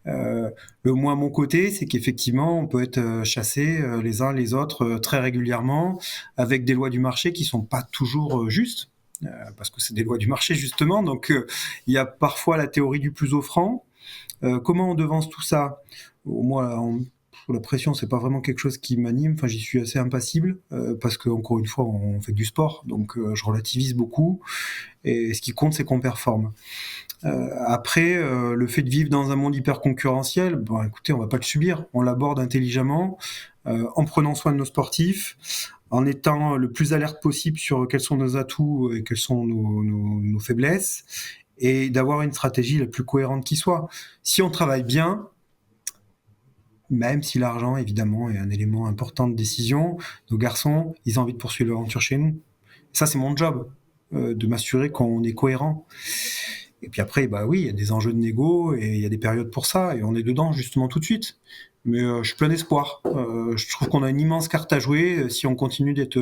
A: Le moins bon côté, c'est qu'effectivement, on peut être chassé les uns les autres très régulièrement avec des lois du marché qui sont pas toujours justes. Parce que c'est des lois du marché justement, donc il y a parfois la théorie du plus offrant. Comment on devance tout ça ? Moi, la pression, c'est pas vraiment quelque chose qui m'anime. Enfin, j'y suis assez impassible parce que encore une fois, on fait du sport, donc je relativise beaucoup. Et ce qui compte, c'est qu'on performe. Après, le fait de vivre dans un monde hyper concurrentiel, bon, écoutez, on va pas le subir. On l'aborde intelligemment, en prenant soin de nos sportifs, en étant le plus alerte possible sur quels sont nos atouts et quelles sont nos faiblesses, et d'avoir une stratégie la plus cohérente qui soit. Si on travaille bien, même si l'argent, évidemment, est un élément important de décision, nos garçons, ils ont envie de poursuivre l'aventure chez nous. Ça, c'est mon job, de m'assurer qu'on est cohérent. Et puis après, bah oui, il y a des enjeux de négo et il y a des périodes pour ça, et on est dedans justement tout de suite. Mais je suis plein d'espoir. Je trouve qu'on a une immense carte à jouer si on continue d'être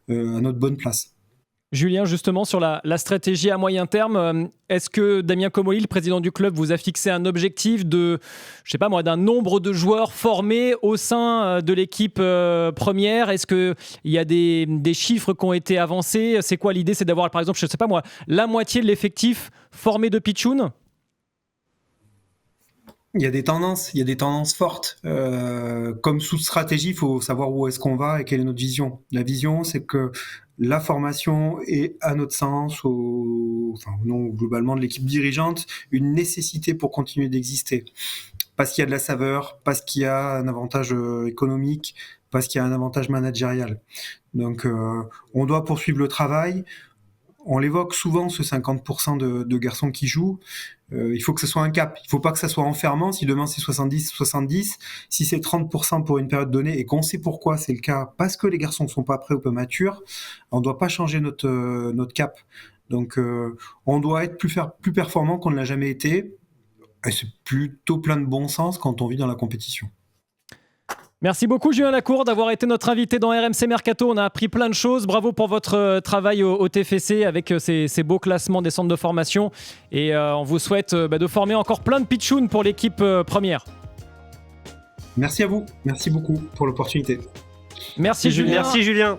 A: à notre bonne place.
D: Julien, justement, sur la stratégie à moyen terme, est-ce que Damien Comolli, le président du club, vous a fixé un objectif d'un nombre de joueurs formés au sein de l'équipe première ? Est-ce qu'il y a des chiffres qui ont été avancés ? C'est quoi l'idée ? C'est d'avoir, par exemple, la moitié de l'effectif formé de pitchoun ?
A: Il y a des tendances fortes. Comme sous stratégie, il faut savoir où est-ce qu'on va et quelle est notre vision. La vision, c'est que la formation est, à notre sens, au nom globalement de l'équipe dirigeante, une nécessité pour continuer d'exister. Parce qu'il y a de la saveur, parce qu'il y a un avantage économique, parce qu'il y a un avantage managérial. Donc, on doit poursuivre le travail. On l'évoque souvent, ce 50% de garçons qui jouent. Il faut que ce soit un cap. Il ne faut pas que ça soit enfermant. Si demain c'est 70, si c'est 30% pour une période donnée et qu'on sait pourquoi c'est le cas, parce que les garçons ne sont pas prêts ou pas matures, on ne doit pas changer notre cap. Donc on doit être plus performant qu'on ne l'a jamais été. Et c'est plutôt plein de bon sens quand on vit dans la compétition.
D: Merci beaucoup Julien Lacour d'avoir été notre invité dans RMC Mercato. On a appris plein de choses. Bravo pour votre travail au TFC avec ces beaux classements des centres de formation. Et on vous souhaite de former encore plein de pitchouns pour l'équipe première.
A: Merci à vous. Merci beaucoup pour l'opportunité.
D: Merci Julien.
E: Merci Julien.